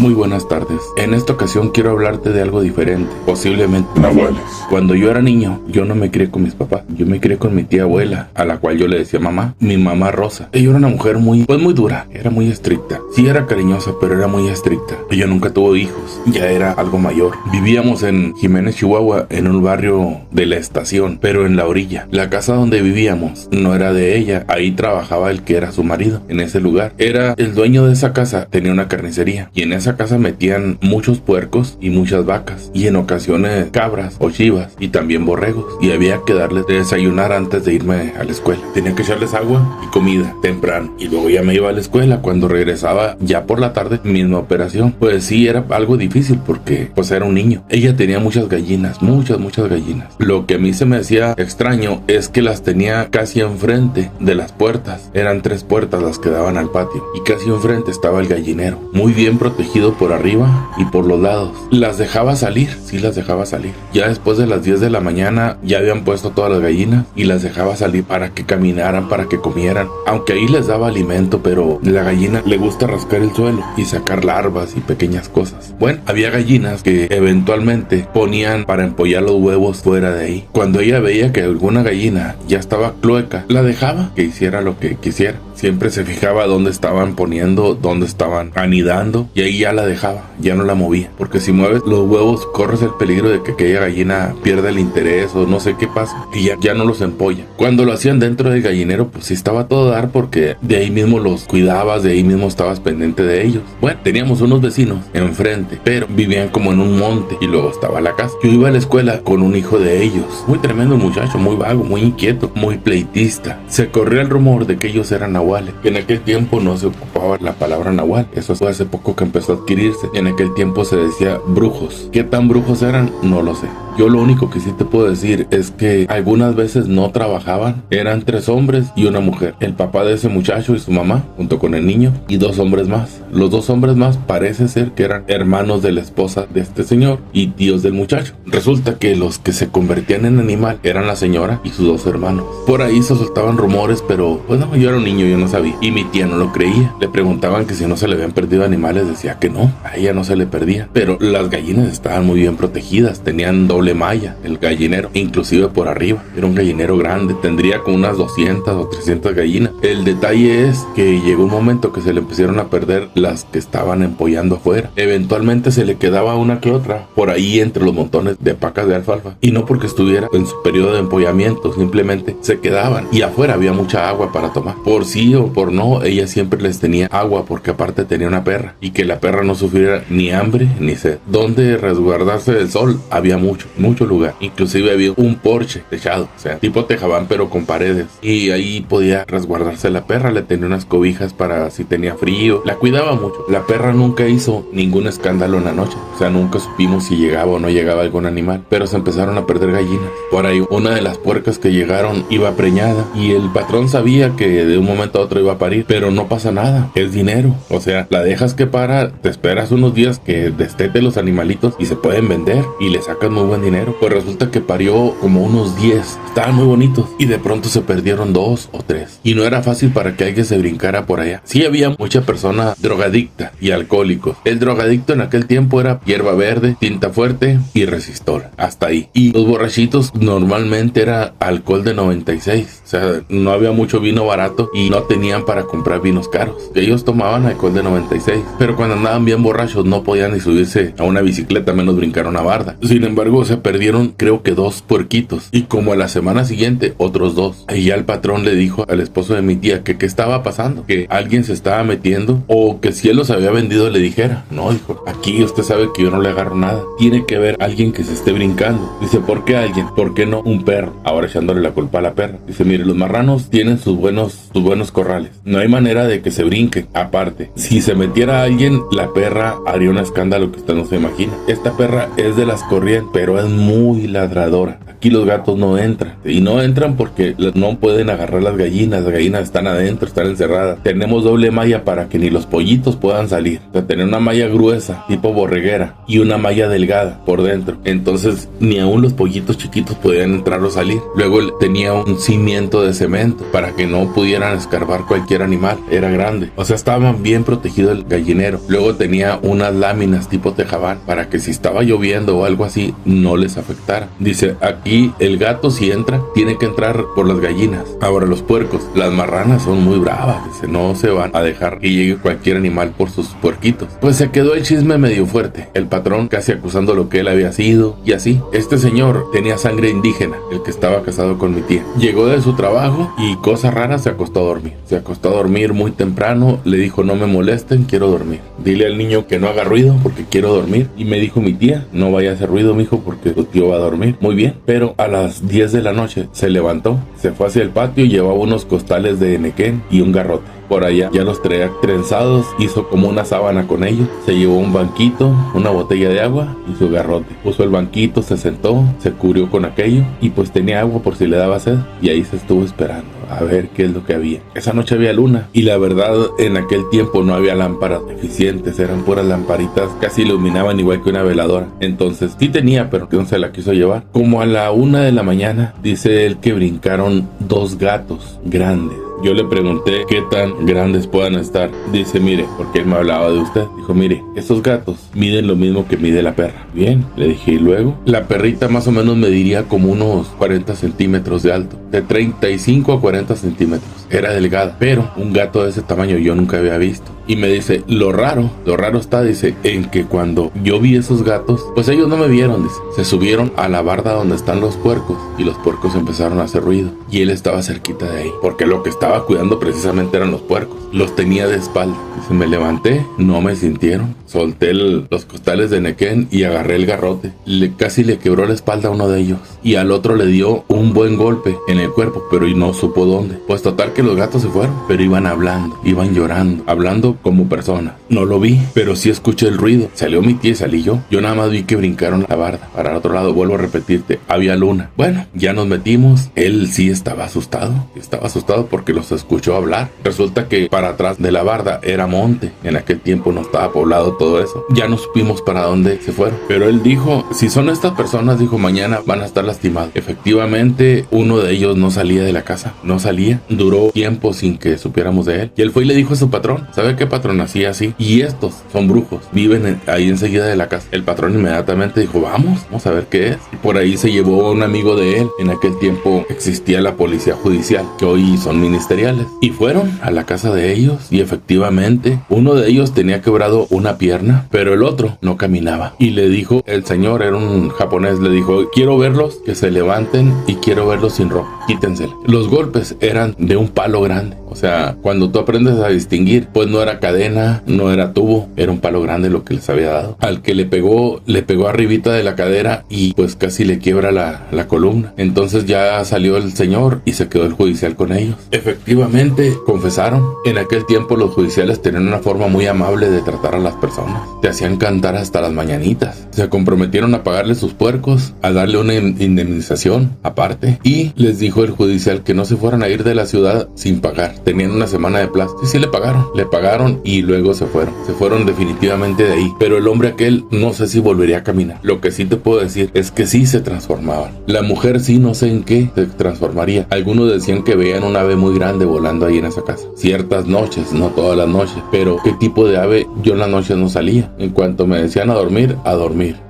Muy buenas tardes. En esta ocasión quiero hablarte de algo diferente, posiblemente nahuales. Cuando yo era niño, yo no me crié con mis papás, yo me crié con mi tía abuela, a la cual yo le decía mamá, mi mamá Rosa. Ella era una mujer muy dura, era muy estricta. Sí era cariñosa, pero era muy estricta. Ella nunca tuvo hijos, ya era algo mayor. Vivíamos en Jiménez, Chihuahua, en un barrio de la estación, pero en la orilla. La casa donde vivíamos no era de ella, ahí trabajaba el que era su marido, en ese lugar. Era el dueño de esa casa, tenía una carnicería, y en esa casa metían muchos puercos y muchas vacas, y en ocasiones cabras o chivas, y también borregos, y había que darles de desayunar antes de irme a la escuela. Tenía que echarles agua y comida temprano, y luego ya me iba a la escuela. Cuando regresaba ya por la tarde, misma operación. Pues sí, era algo difícil porque pues era un niño. Ella tenía muchas gallinas, muchas gallinas. Lo que a mí se me hacía extraño es que las tenía casi enfrente de las puertas. Eran 3 puertas las que daban al patio, y casi enfrente estaba el gallinero, muy bien protegido por arriba y por los lados. Las dejaba salir, sí las dejaba salir. Ya después de las 10 de la mañana ya habían puesto todas las gallinas y las dejaba salir para que caminaran, para que comieran. Aunque ahí les daba alimento, pero la gallina le gusta rascar el suelo y sacar larvas y pequeñas cosas. Bueno, había gallinas que eventualmente ponían para empollar los huevos fuera de ahí. Cuando ella veía que alguna gallina ya estaba clueca, la dejaba que hiciera lo que quisiera. Siempre se fijaba dónde estaban poniendo, dónde estaban anidando, y ahí ya la dejaba, ya no la movía. Porque si mueves los huevos, corres el peligro de que aquella gallina pierda el interés o no sé qué pasa, y ya no los empolla. Cuando lo hacían dentro del gallinero, pues sí estaba todo dar, porque de ahí mismo los cuidabas, de ahí mismo estabas pendiente de ellos. Bueno, teníamos unos vecinos enfrente, pero vivían como en un monte, y luego estaba la casa. Yo iba a la escuela con un hijo de ellos, muy tremendo muchacho, muy vago, muy inquieto, muy pleitista. Se corría el rumor de que ellos eran nahuales, que en aquel tiempo no se ocupaba la palabra nahual, eso fue hace poco que empezó a adquirirse. En aquel tiempo se decía brujos. ¿Qué tan brujos eran? No lo sé. Yo lo único que sí te puedo decir es que algunas veces no trabajaban. Eran 3 hombres y una mujer. El papá de ese muchacho y su mamá, junto con el niño, y 2 hombres más. Los 2 hombres más parece ser que eran hermanos de la esposa de este señor y tíos del muchacho. Resulta que los que se convertían en animal eran la señora y sus 2 hermanos. Por ahí se soltaban rumores, pero pues no, yo era un niño, yo no sabía. Y mi tía no lo creía. Le preguntaban que si no se le habían perdido animales, decía que no, a ella no se le perdía. Pero las gallinas estaban muy bien protegidas, tenían doble malla el gallinero, inclusive por arriba. Era un gallinero grande, tendría como unas 200 o 300 gallinas. El detalle es que llegó un momento que se le empezaron a perder las que estaban empollando afuera. Eventualmente se le quedaba una que otra por ahí entre los montones de pacas de alfalfa, y no porque estuviera en su periodo de empollamiento, simplemente se quedaban, y afuera había mucha agua para tomar. Por sí o por no, ella siempre les tenía agua, porque aparte tenía una perra, y que la perra no sufriera ni hambre ni sed. Donde resguardarse del sol había mucho lugar. Inclusive había un porche techado, o sea, tipo tejabán pero con paredes, y ahí podía resguardarse la perra. Le tenía unas cobijas para si tenía frío, la cuidaba mucho. La perra nunca hizo ningún escándalo en la noche, o sea, nunca supimos si llegaba o no llegaba algún animal, pero se empezaron a perder gallinas. Por ahí una de las puercas que llegaron iba preñada, y el patrón sabía que de un momento a otro iba a parir, pero no pasa nada, es dinero. O sea, la dejas que para, te esperas unos días que destete los animalitos y se pueden vender y le sacas muy buen dinero. Pues resulta que parió como unos 10, estaban muy bonitos, y de pronto se perdieron 2 o 3, y no era fácil para que alguien se brincara por allá. Sí había mucha persona drogadicta y alcohólicos. El drogadicto en aquel tiempo era hierba verde, tinta fuerte y resistor, hasta ahí. Y los borrachitos normalmente era alcohol de 96, o sea, no había mucho vino barato y no tenían para comprar vinos caros. Ellos tomaban alcohol de 96, pero cuando andaban bien borrachos no podían ni subirse a una bicicleta, menos brincar una barda. Sin embargo, se perdieron creo que 2 puerquitos, y como a la semana siguiente otros 2. Y ya el patrón le dijo al esposo de mi tía que qué estaba pasando, que alguien se estaba metiendo, o que si él los había vendido le dijera. No, dijo, aquí usted sabe que yo no le agarro nada, tiene que ver alguien que se esté brincando. Dice, ¿por qué alguien? ¿Por qué no un perro? Ahora echándole la culpa a la perra. Dice, mire, los marranos tienen sus buenos corrales, no hay manera de que se brinquen. Aparte, si se metiera alguien, la perra haría un escándalo que usted no se imagina. Esta perra es de las corrientes, pero es muy ladradora. aquí los gatos no entran. Y no entran porque no pueden agarrar las gallinas están adentro, están encerradas. Tenemos doble malla para que ni los pollitos puedan salir. O sea, tener una malla gruesa, tipo borreguera, y una malla delgada por dentro. Entonces, ni aún los pollitos chiquitos podían entrar o salir. Luego tenía un cimiento de cemento para que no pudieran escarbar cualquier animal. Era grande. O sea, estaba bien protegido el gallinero. Luego tenía unas láminas tipo tejabán para que si estaba lloviendo o algo así, no les afectara. Dice, aquí el gato si entra, tiene que entrar por las gallinas. Ahora los puercos, las marranas son muy bravas. Dice, no se van a dejar que llegue cualquier animal por sus puerquitos. Pues se quedó el chisme medio fuerte. El patrón casi acusando lo que él había sido y así. Este señor tenía sangre indígena, el que estaba casado con mi tía. Llegó de su trabajo y cosa rara, se acostó a dormir. Se acostó a dormir muy temprano. Le dijo, no me molesten, quiero dormir. Dile al niño que no haga ruido porque quiero dormir. Y me dijo mi tía, no vaya a hacer ruido, mijo, porque tu tío va a dormir. Muy bien, pero a las 10 de la noche se levantó, se fue hacia el patio y llevaba unos costales de nequén y un garrote. Por allá ya los traía trenzados, hizo como una sábana con ellos, se llevó un banquito, una botella de agua y su garrote. Puso el banquito, se sentó, se cubrió con aquello y pues tenía agua por si le daba sed y ahí se estuvo esperando a ver qué es lo que había. Esa noche había luna y la verdad en aquel tiempo no había lámparas eficientes, eran puras lamparitas, casi iluminaban igual que una veladora. Entonces sí tenía, pero que no se la quiso llevar. Como a la 1 de la mañana, dice él que brincaron 2 gatos grandes. Yo le pregunté qué tan grandes puedan estar. Dice, mire, porque él me hablaba de usted. Dijo, mire, estos gatos miden lo mismo que mide la perra. Bien, le dije, y luego, la perrita más o menos mediría como unos 40 centímetros de alto. De 35 a 40 centímetros. Era delgada, pero un gato de ese tamaño yo nunca había visto. Y me dice, lo raro está, dice, en que cuando yo vi esos gatos, pues ellos no me vieron, dice. Se subieron a la barda donde están los puercos y los puercos empezaron a hacer ruido. Y él estaba cerquita de ahí, porque lo que estaba cuidando precisamente eran los puercos. Los tenía de espalda. Dice, me levanté, no me sintieron. Solté los costales de nequén y agarré el garrote. Casi le quebró la espalda a uno de ellos. Y al otro le dio un buen golpe en el cuerpo, pero no supo dónde. Pues total que los gatos se fueron, pero iban hablando, iban llorando, hablando como personas. No lo vi, pero sí escuché el ruido. Salió mi tía y salí yo. Yo nada más vi que brincaron la barda. Para el otro lado, vuelvo a repetirte, había luna. Bueno, ya nos metimos. Él sí estaba asustado. Estaba asustado porque los escuchó hablar. Resulta que para atrás de la barda era monte. En aquel tiempo no estaba poblado todo eso. Ya no supimos para dónde se fueron. Pero él dijo, si son estas personas, dijo, mañana van a estar lastimados. Efectivamente, uno de ellos no salía de la casa. No salía. Duró tiempo sin que supiéramos de él. Y él fue y le dijo a su patrón, ¿sabe qué, patrón? Así, así. Y estos son brujos. Viven ahí enseguida de la casa. El patrón inmediatamente dijo, vamos a ver qué es. Y por ahí se llevó a un amigo de él. En aquel tiempo existía la policía judicial, que hoy son ministeriales. Y fueron a la casa de ellos y efectivamente uno de ellos tenía quebrado una pierna, pero el otro no caminaba. Y le dijo, el señor era un japonés, le dijo, quiero verlos que se levanten y quiero verlos sin ropa. Quítensela. Los golpes eran de un palo grande. O sea, cuando tú aprendes a distinguir, pues no era cadena, no era tubo, era un palo grande lo que les había dado. Al que le pegó arribita de la cadera y pues casi le quiebra la columna. Entonces ya salió el señor y se quedó el judicial con ellos. Efectivamente, confesaron. En aquel tiempo los judiciales tenían una forma muy amable de tratar a las personas. Te hacían cantar hasta las mañanitas. Se comprometieron a pagarle sus puercos, a darle una indemnización aparte. Y les dijo el judicial que no se fueran a ir de la ciudad sin pagar. Tenían una semana de plazo. Sí, le pagaron y luego se fueron definitivamente de ahí. Pero el hombre aquel no sé si volvería a caminar. Lo que sí te puedo decir es que sí se transformaban. La mujer sí, no sé en qué se transformaría. Algunos decían que veían un ave muy grande volando ahí en esa casa. Ciertas noches, no todas las noches, pero qué tipo de ave, yo en las noches no salía. En cuanto me decían a dormir.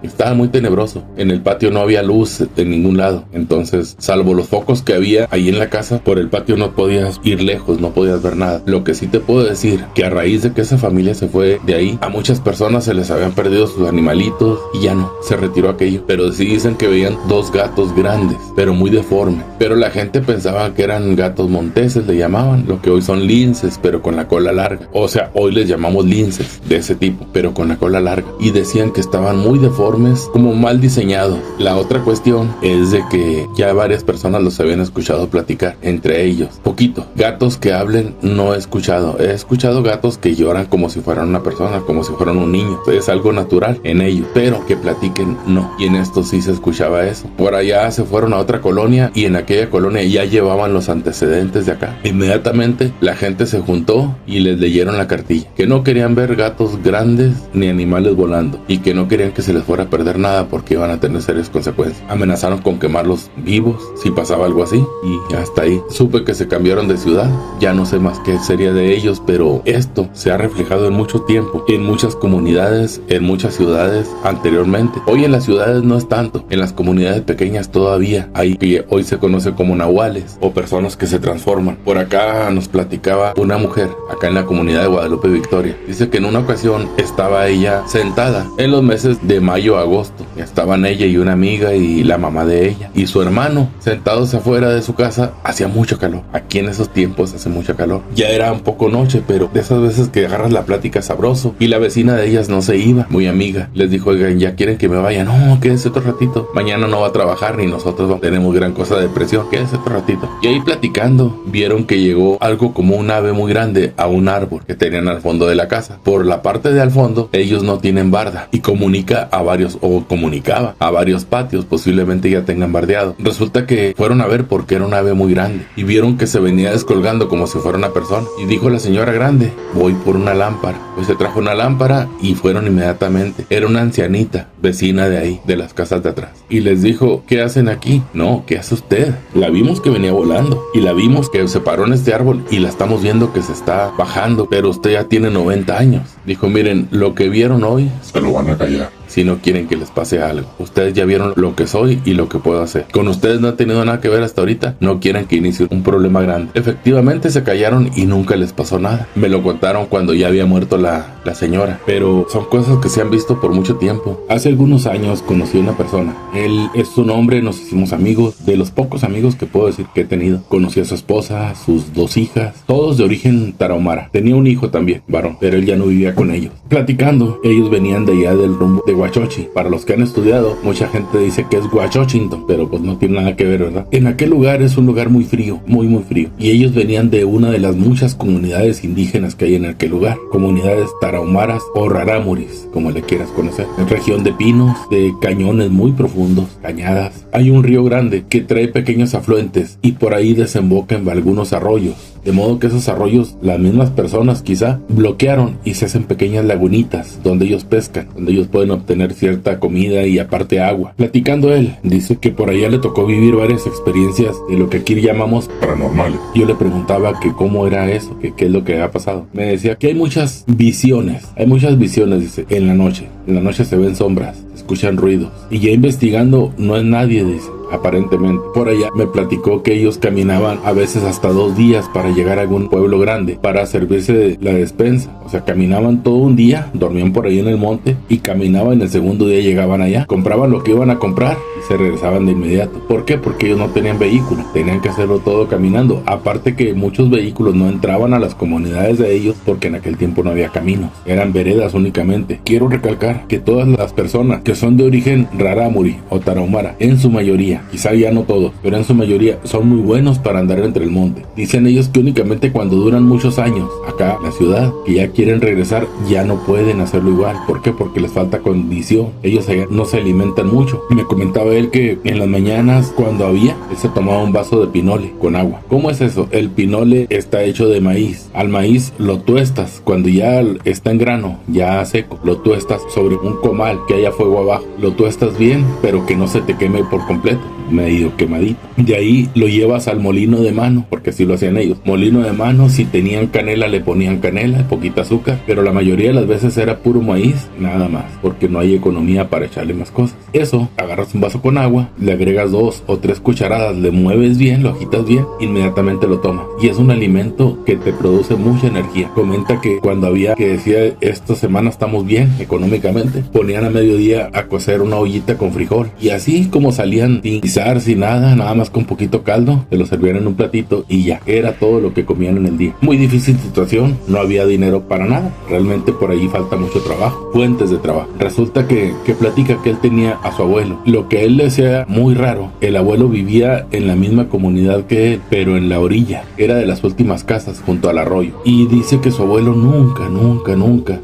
Estaba muy tenebroso. En el patio no había luz de ningún lado. Entonces, salvo los focos que había ahí en la casa, por el patio no podías ir lejos, no podías ver nada. Lo que sí te puedo decir, que a raíz de que esa familia se fue de ahí, a muchas personas se les habían perdido sus animalitos y ya no, se retiró aquello. Pero sí dicen que veían 2 gatos grandes, pero muy deformes. Pero la gente pensaba que eran gatos monteses, le llamaban, lo que hoy son linces, pero con la cola larga. O sea, hoy les llamamos linces de ese tipo, pero con la cola larga. Y decían que estaban muy deformes, como mal diseñados. La otra cuestión es de que ya varias personas los habían escuchado platicar, entre ellos, poquito. Gatos que hablen no he escuchado. He escuchado gatos que lloran como si fueran una persona, como si fueran un niño. Es algo natural en ellos, pero que platiquen no. Y en esto sí se escuchaba eso. Por allá se fueron a otra colonia y en aquella colonia ya llevaban los antecedentes de acá. Inmediatamente la gente se juntó y les leyeron la cartilla, que no querían ver gatos grandes ni animales volando y que no querían que se les fuera a perder nada porque iban a tener serias consecuencias. Amenazaron con quemarlos vivos si pasaba algo así y hasta ahí. Supe que se cambiaron de ciudad, ya no sé más qué sería de ellos, pero esto se ha reflejado en mucho tiempo, en muchas comunidades, en muchas ciudades anteriormente. Hoy en las ciudades no es tanto, en las comunidades pequeñas todavía hay que hoy se conoce como nahuales o personas que se transforman. Por acá nos platicaba una mujer acá en la comunidad de Guadalupe Victoria. Dice que en una ocasión estaba ella sentada en los meses de mayo a agosto. Estaban ella y una amiga y la mamá de ella y su hermano sentados afuera de su casa. Hacía mucho calor. Aquí en esos tiempos hace mucho calor. Ya era un poco noche, pero de esas veces que agarras la plática sabroso. Y la vecina de ellas no se iba, muy amiga. Les dijo, oigan, ¿ya quieren que me vaya? No, quédense otro ratito. Mañana no va a trabajar ni nosotros tenemos gran cosa de depresión. Quédense otro ratito. Y ahí platicando, vieron que llegó algo como un ave muy grande a un árbol que tenían al fondo de la casa. Por la parte de al fondo, ellos no tienen barda y comunica a varios, o comunicaba a varios patios, posiblemente ya tengan bardeado. Resulta que fueron a ver porque era un ave muy grande y vieron que se venía descolgando como si fuera una persona. Y dijo la señora grande, voy por una lámpara. Pues se trajo una lámpara y fueron inmediatamente. Era una ancianita, vecina de ahí, de las casas de atrás. Y les dijo, ¿qué hacen aquí? No, ¿qué hace usted? La vimos que venía volando y la vimos que se paró en este árbol y la estamos viendo que se está bajando, pero usted ya tiene 90 años. Dijo, miren, lo que vieron hoy se lo van a callar si no quieren que les pase algo. Ustedes ya vieron lo que soy y lo que puedo hacer. Con ustedes no ha tenido nada que ver hasta ahorita. No quieren que inicie un problema grande. Efectivamente se callaron y nunca les pasó nada. Me lo contaron cuando ya había muerto la señora. Pero son cosas que se han visto por mucho tiempo. Hace algunos años conocí a una persona. Él es un hombre, nos hicimos amigos. De los pocos amigos que puedo decir que he tenido. Conocí a su esposa, sus 2 hijas. Todos de origen tarahumara. Tenía un hijo también, varón. Pero él ya no vivía con ellos. Platicando, ellos venían de allá del rumbo de Huachochi. Para los que han estudiado, mucha gente dice que es Huachochington, pero pues no tiene nada que ver, ¿verdad? En aquel lugar es un lugar muy frío, muy frío. Y ellos venían de una de las muchas comunidades indígenas que hay en aquel lugar. Comunidades tarahumaras o rarámuris, como le quieras conocer. En región de pinos, de cañones muy profundos, cañadas. Hay un río grande que trae pequeños afluentes y por ahí desemboca en algunos arroyos. De modo que esos arroyos, las mismas personas quizá bloquearon y se hacen pequeñas lagunitas donde ellos pescan, donde ellos pueden obtener cierta comida y aparte agua. Platicando él, dice que por allá le tocó vivir varias experiencias de lo que aquí llamamos paranormales. Yo le preguntaba que cómo era eso, que qué es lo que ha pasado. Me decía que hay muchas visiones, dice, en la noche. En la noche se ven sombras, se escuchan ruidos. Y ya investigando, no es nadie, dice. Aparentemente. Por allá me platicó que ellos caminaban a veces hasta 2 días para llegar a algún pueblo grande para servirse de la despensa. O sea, caminaban todo un día, dormían por ahí en el monte y caminaban. El segundo día llegaban allá, compraban lo que iban a comprar y se regresaban de inmediato. ¿Por qué? Porque ellos no tenían vehículo, tenían que hacerlo todo caminando. Aparte que muchos vehículos no entraban a las comunidades de ellos porque en aquel tiempo no había caminos, eran veredas únicamente. Quiero recalcar que todas las personas que son de origen rarámuri o tarahumara, en su mayoría, quizá ya no todos, pero en su mayoría son muy buenos para andar entre el monte. Dicen ellos que únicamente cuando duran muchos años acá en la ciudad, que ya quieren regresar, ya no pueden hacerlo igual. ¿Por qué? Porque les falta condición. Ellos allá no se alimentan mucho. Me comentaba él que en las mañanas cuando él se tomaba un vaso de pinole con agua. ¿Cómo es eso? El pinole está hecho de maíz. Al maíz lo tuestas cuando ya está en grano, ya seco. Lo tuestas sobre un comal que haya fuego abajo. Lo tuestas bien, pero que no se te queme por completo, medio quemadito. De ahí lo llevas al molino de mano, porque así lo hacían ellos. Molino de mano, si tenían canela le ponían canela, poquita azúcar, pero la mayoría de las veces era puro maíz, nada más, porque no hay economía para echarle más cosas. Eso, agarras un vaso con agua, le agregas 2 o 3 cucharadas, le mueves bien, lo agitas bien, inmediatamente lo tomas. Y es un alimento que te produce mucha energía. Comenta que cuando había que decía, esta semana estamos bien económicamente, ponían a mediodía a cocer una ollita con frijol. Y así como salían y guisar, sin nada más con poquito caldo, se lo servían en un platito y ya, era todo lo que comían en el día. Muy difícil situación, no había dinero para nada, realmente por ahí falta mucho trabajo, fuentes de trabajo. Resulta que platica que él tenía a su abuelo, lo que a él le decía muy raro, el abuelo vivía en la misma comunidad que él, pero en la orilla, era de las últimas casas junto al arroyo, y dice que su abuelo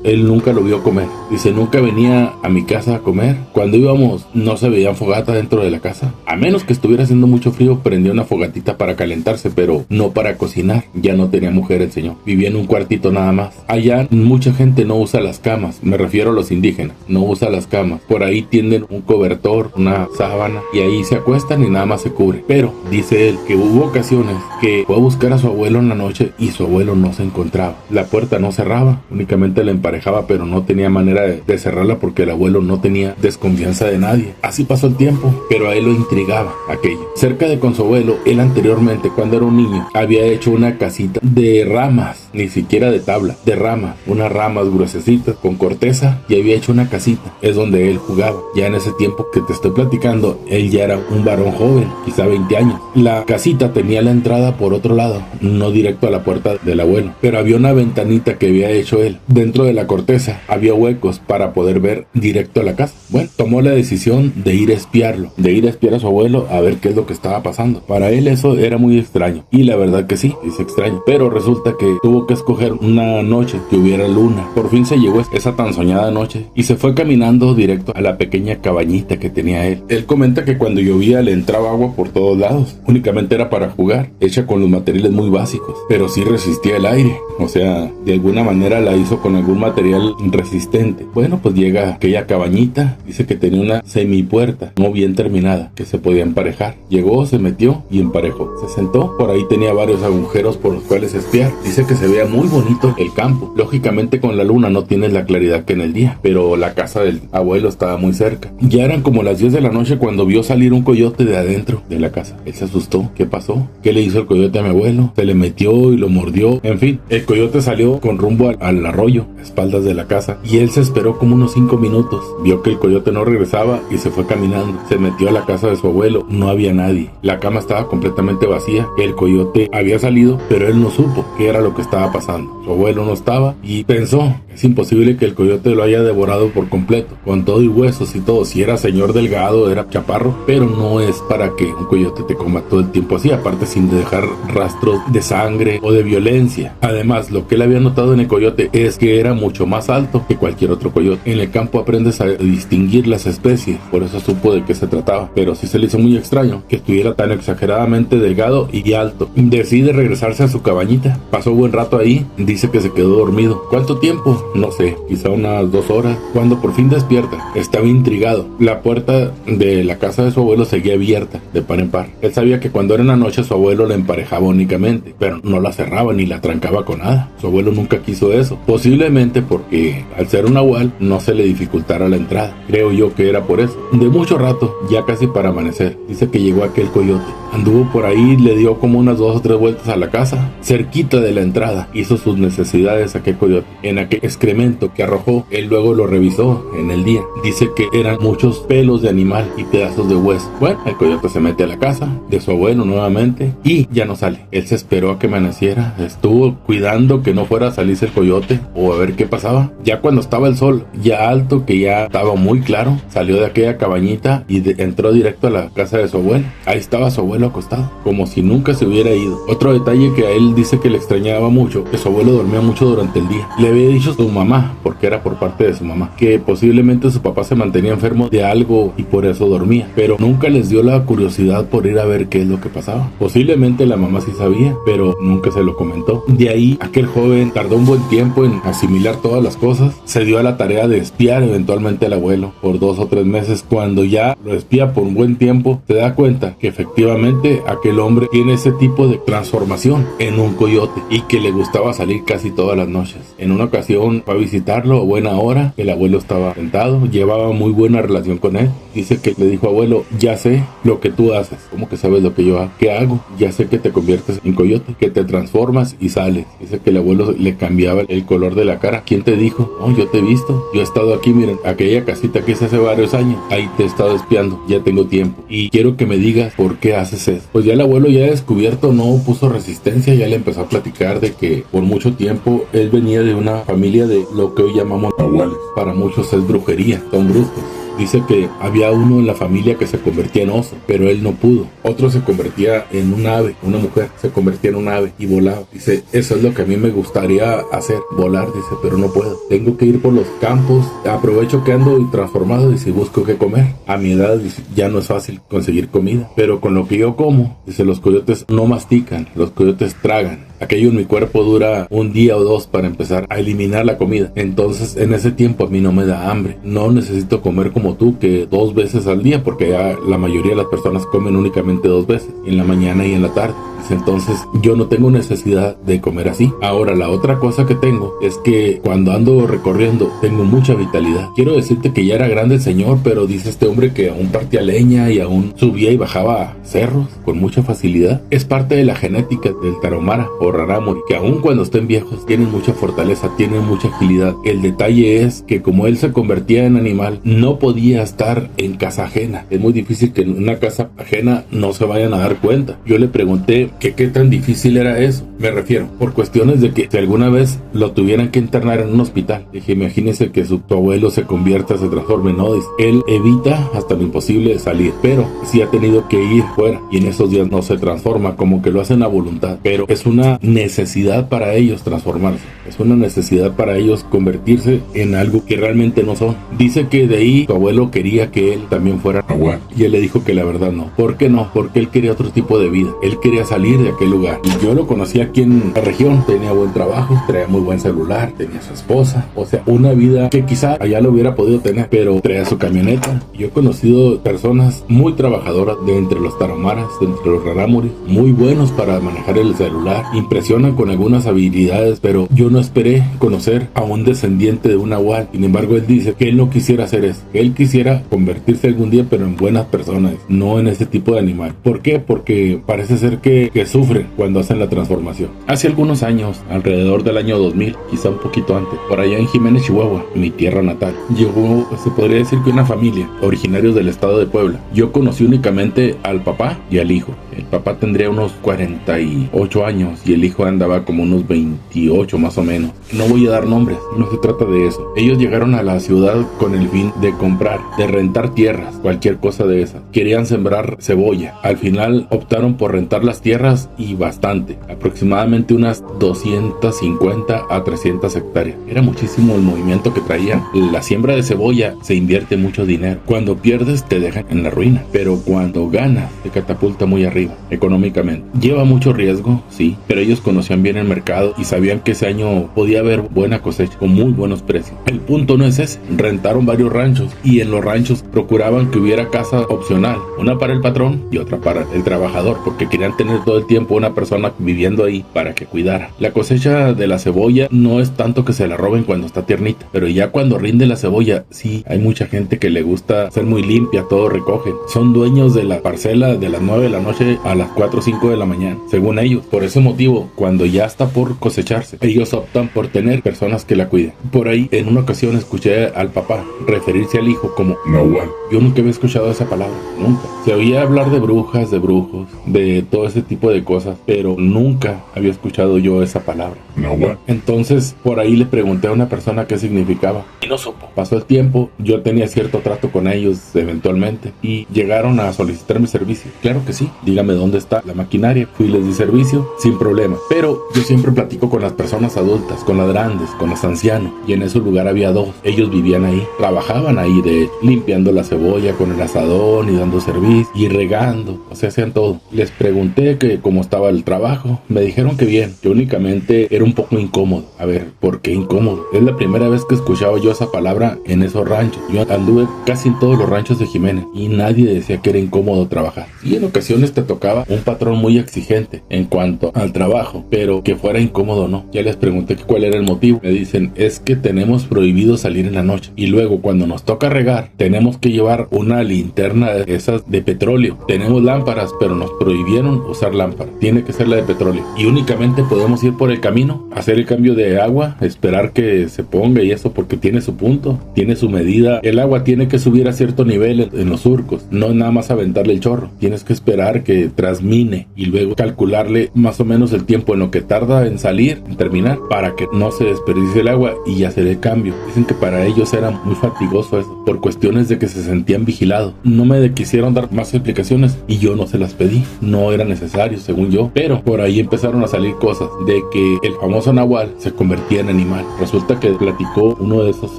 él nunca lo vio comer. Dice, nunca venía a mi casa a comer. Cuando íbamos no se veían fogata dentro de la casa, a menos que estuviera haciendo mucho frío, prendía una fogatita para calentarse, pero no para cocinar. Ya no tenía mujer el señor, vivía en un cuartito nada más. Allá mucha gente no usa las camas, me refiero a los indígenas, no usa las camas. Por ahí tienden un cobertor, una sábana, y ahí se acuestan y nada más se cubre. Pero dice él que hubo ocasiones que fue a buscar a su abuelo en la noche y su abuelo no se encontraba. La puerta no cerraba, únicamente la emparejaba, pero no tenía manera de cerrarla porque el abuelo no tenía desconfianza de nadie. Así pasó el tiempo, pero a él lo intrigaba aquello. Cerca de con su abuelo, él anteriormente, cuando era un niño, había hecho una casita de ramas, ni siquiera de tabla, de ramas, unas ramas gruesecitas con corteza, y había hecho una casita. Es donde él jugaba. Ya en ese tiempo que te estoy platicando, él ya era un varón joven, quizá 20 años. La casita tenía la entrada por otro lado, no directo a la puerta del abuelo, pero había una ventanita que había hecho él. Dentro de la corteza había huecos para poder ver directo a la casa. Bueno, tomó la decisión de ir a espiarlo, de ir a espiar a su abuelo a ver qué es lo que estaba pasando. Para él eso era muy extraño, y la verdad que sí, es extraño, pero resulta que tuvo que escoger una noche que hubiera luna. Por fin se llegó esa tan soñada noche y se fue caminando directo a la pequeña cabañita que tenía él. Él comenta que cuando llovía le entraba agua por todos lados, únicamente era para jugar, hecha con los materiales muy básicos, pero sí resistía el aire, o sea, de alguna manera la hizo con algún material resistente. Bueno, pues llega a aquella cabañita, dice que tenía una semipuerta no bien terminada, que se podía emparejar. Llegó, se metió y emparejó. Se sentó, por ahí tenía varios agujeros por los cuales espiar. Dice que se veía muy bonito el campo. Lógicamente con la luna no tienes la claridad que en el día, pero la casa del abuelo estaba muy cerca. Ya eran como las 10 de la noche cuando vio salir un coyote de adentro de la casa. Él se asustó. ¿Qué pasó? ¿Qué le hizo el coyote a mi abuelo? Se le metió y lo mordió. En fin, el coyote salió con rumbo al arroyo, a espaldas de la casa, y él se esperó como unos 5 minutos. Vio que el coyote no regresaba y se fue caminando. Se metió a la casa de su abuelo. No había nadie. La cama estaba completamente vacía. El coyote había salido, pero él no supo qué era lo que estaba pasando. Su abuelo no estaba y pensó, es imposible que el coyote lo haya devorado por completo, con todo y huesos y todo. Si era señor delgado, era chaparro, pero no es para que un coyote te coma todo el tiempo así, aparte sin dejar rastros de sangre o de violencia. Además, lo que él había notado en el coyote es que era mucho más alto que cualquier otro coyote. En el campo aprendes a distinguir las especies, por eso supo de qué se trataba, pero sí se le hizo muy extraño que estuviera tan exageradamente delgado y alto. Decide regresarse a su cabañita. Pasó buen rato ahí, dice que se quedó dormido. ¿Cuánto tiempo? No sé, quizá unas 2 horas. Cuando por fin despierta, estaba intrigado. La puerta de la casa de su abuelo seguía abierta de par en par. Él sabía que cuando era en la noche su abuelo la emparejaba únicamente, pero no la cerraba ni la trancaba con nada. Su abuelo nunca quiso eso, posiblemente porque al ser un nahual no se le dificultara la entrada. Creo yo que era por eso. De mucho rato, ya casi para amanecer, dice que llegó aquel coyote. Anduvo por ahí, le dio como unas 2 o 3 vueltas a la casa. Cerquita de la entrada hizo sus necesidades aquel coyote. En aquel excremento que arrojó, él luego lo revisó en el día. Dice que eran muchos pelos de animal y pedazos de hueso. Bueno, el coyote se mete a la casa de su abuelo nuevamente y ya no sale. Él se esperó a que amaneciera. Estuvo cuidando que no fuera a salirse el coyote o a ver qué pasaba. Ya cuando estaba el sol ya alto, que ya estaba muy claro, salió de aquella cabañita y entró directo a la casa de su abuelo. Ahí estaba su abuelo acostado, como si nunca se hubiera ido. Otro detalle que a él dice que le extrañaba mucho, que su abuelo dormía mucho durante el día. Le había dicho su mamá, porque era por parte de su mamá, que posiblemente su papá se mantenía enfermo de algo y por eso dormía, pero nunca les dio la curiosidad por ir a ver qué es lo que pasaba. Posiblemente la mamá sí sabía, pero nunca se lo comentó. De ahí aquel joven tardó un buen tiempo en asimilar todas las cosas. Se dio a la tarea de espiar eventualmente al abuelo por 2 o 3 meses. Cuando ya lo espía por un buen tiempo, se da cuenta que efectivamente aquel hombre tiene ese tipo de transformación en un coyote y que le gustaba salir casi todas las noches. En una ocasión fue a visitarlo a buena hora, el abuelo estaba sentado, llevaba muy buena relación con él. Dice que le dijo: abuelo, ya sé lo que tú haces. ¿Cómo que sabes lo que yo hago? ¿Qué hago? Ya sé que te conviertes en coyote, que te transformas y sales. Dice que el abuelo le cambiaba el color de la cara. ¿Quién te dijo? No, yo te he visto. Yo he estado aquí, miren, aquella casita que hice hace varios años. Ahí te he estado espiando. Ya tengo tiempo. tiempo y quiero que me digas por qué haces eso. Pues ya el abuelo, ya descubierto, no puso resistencia, ya le empezó a platicar de que por mucho tiempo él venía de una familia de lo que hoy llamamos nahuales. Para muchos es brujería, son brujos. Dice que había uno en la familia que se convertía en oso, pero él no pudo. Otro se convertía en un ave, una mujer se convertía en un ave y volaba. Dice, eso es lo que a mí me gustaría hacer, volar, dice, pero no puedo. Tengo que ir por los campos, aprovecho que ando transformado y si busco qué comer. A mi edad, dice, ya no es fácil conseguir comida, pero con lo que yo como, dice, los coyotes no mastican, los coyotes tragan. Aquello en mi cuerpo dura un día o dos para empezar a eliminar la comida. Entonces en ese tiempo a mí no me da hambre. No necesito comer como tú, que 2 veces al día, porque ya la mayoría de las personas comen únicamente 2 veces, en la mañana y en la tarde. Entonces yo no tengo necesidad de comer así. Ahora, la otra cosa que tengo es que cuando ando recorriendo tengo mucha vitalidad. Quiero decirte que ya era grande el señor, pero dice este hombre que aún partía leña y aún subía y bajaba cerros con mucha facilidad. Es parte de la genética del tarahumara o rarámuri, que aún cuando estén viejos tienen mucha fortaleza, tienen mucha agilidad. El detalle es que como él se convertía en animal, no podía estar en casa ajena. Es muy difícil que en una casa ajena no se vayan a dar cuenta. Yo le pregunté que qué tan difícil era eso. Me refiero por cuestiones de que si alguna vez lo tuvieran que internar en un hospital. Dije, imagínense que tu abuelo se convierta, se transforme, no. Dice, él evita hasta lo imposible de salir, pero sí ha tenido que ir fuera y en esos días no se transforma, como que lo hacen a voluntad, pero es una necesidad para ellos transformarse, es una necesidad para ellos convertirse en algo que realmente no son. Dice que de ahí tu abuelo quería que él también fuera nahual y él le dijo que la verdad no. ¿Por qué no? Porque él quería otro tipo de vida, él quería salir de aquel lugar. Y yo lo conocí aquí en la región, tenía buen trabajo, traía muy buen celular, tenía su esposa, o sea, una vida que quizá allá lo hubiera podido tener, pero traía su camioneta. Yo he conocido personas muy trabajadoras de entre los tarahumaras, de entre los rarámuris, muy buenos para manejar el celular, impresionan con algunas habilidades, pero yo no esperé conocer a un descendiente de un nahual. Sin embargo, él dice que él no quisiera hacer eso, que él quisiera convertirse algún día, pero en buenas personas, no en ese tipo de animal. ¿Por qué? Porque parece ser que sufren cuando hacen la transformación. Hace algunos años, alrededor del año 2000, quizá un poquito antes, por allá en Jiménez, Chihuahua, mi tierra natal, llegó, se podría decir que una familia, originarios del estado de Puebla. Yo conocí únicamente al papá y al hijo. El papá tendría unos 48 años y el hijo andaba como unos 28 más o menos. No voy a dar nombres, no se trata de eso. Ellos llegaron a la ciudad con el fin de comprar, de rentar tierras, cualquier cosa de esa. Querían sembrar cebolla. Al final optaron por rentar las tierras y bastante, aproximadamente unas 250 a 300 hectáreas. Era muchísimo el movimiento que traían. La siembra de cebolla se invierte mucho dinero. Cuando pierdes te dejan en la ruina, pero cuando ganas te catapulta muy arriba económicamente. Lleva mucho riesgo, sí, pero ellos conocían bien el mercado y sabían que ese año podía haber buena cosecha con muy buenos precios. El punto no es ese. Rentaron varios ranchos y en los ranchos procuraban que hubiera casa opcional, una para el patrón y otra para el trabajador, porque querían tener todo el tiempo una persona viviendo ahí para que cuidara. La cosecha de la cebolla no es tanto que se la roben cuando está tiernita, pero ya cuando rinde la cebolla, sí, hay mucha gente que le gusta ser muy limpia, todo recogen. Son dueños de la parcela de las 9 de la noche a las 4 o 5 de la mañana, según ellos. Por ese motivo, cuando ya está por cosecharse, ellos optan por tener personas que la cuiden. Por ahí, en una ocasión escuché al papá referirse al hijo como nahual. Yo nunca había escuchado esa palabra, nunca. Se oía hablar de brujas, de brujos, de todo ese tipo de cosas, pero nunca había escuchado yo esa palabra, nahual. Entonces, por ahí le pregunté a una persona qué significaba y no supo. Pasó el tiempo, yo tenía cierto trato con ellos eventualmente y llegaron a solicitar mi servicio. Claro que sí, dígame dónde está la maquinaria. Fui y les di servicio sin problema, pero yo siempre platico con las personas adultas, con las grandes, con los ancianos, y en ese lugar había 2. Ellos vivían ahí, trabajaban ahí, de hecho, limpiando la cebolla con el asadón y dando servicio y regando, o sea, hacían todo. Les pregunté que cómo estaba el trabajo, me dijeron que bien, que únicamente era un poco incómodo. A ver, ¿por qué incómodo? Es la primera vez que escuchaba yo esa palabra en esos ranchos. Yo anduve casi en todos los ranchos de Jiménez y nadie decía que era incómodo trabajar. Y en ocasiones te tocaba un patrón muy exigente en cuanto al trabajo, pero que fuera incómodo no. Ya les pregunté que cuál era el motivo. Me dicen, es que tenemos prohibido salir en la noche y luego cuando nos toca regar tenemos que llevar una linterna de esas de petróleo. Tenemos lámparas, pero nos prohibieron usar usar lámpara, tiene que ser la de petróleo. Y únicamente podemos ir por el camino, hacer el cambio de agua, esperar que se ponga y eso, porque tiene su punto, tiene su medida. El agua tiene que subir a cierto nivel en los surcos, no nada más aventarle el chorro. Tienes que esperar que transmine y luego calcularle más o menos el tiempo en lo que tarda en salir, en terminar, para que no se desperdicie el agua y hacer el cambio. Dicen que para ellos era muy fatigoso eso, por cuestiones de que se sentían vigilados. No me quisieron dar más explicaciones y yo no se las pedí, no era necesario según yo, pero por ahí empezaron a salir cosas de que el famoso nahual se convertía en animal. Resulta que platicó uno de esos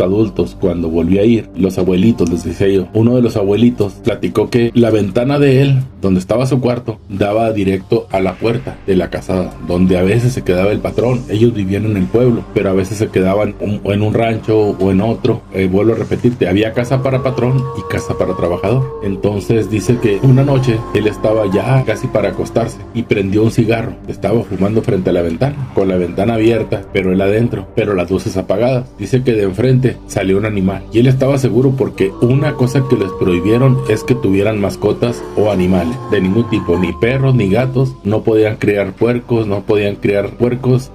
adultos cuando volvió a ir, los abuelitos, les decía yo, uno de los abuelitos platicó que la ventana de él, donde estaba su cuarto, daba directo a la puerta de la casa donde a veces se quedaba el patrón. Ellos vivían en el pueblo, pero a veces se quedaban en un rancho o en otro. Vuelvo a repetirte, había casa para patrón y casa para trabajador. Entonces dice que una noche él estaba ya casi para acostarse y prendió un cigarro. Estaba fumando frente a la ventana, con la ventana abierta, pero él adentro, pero las luces apagadas. Dice que de enfrente salió un animal y él estaba seguro porque una cosa que les prohibieron es que tuvieran mascotas o animales de ningún tipo, ni perros ni gatos. No podían criar puercos,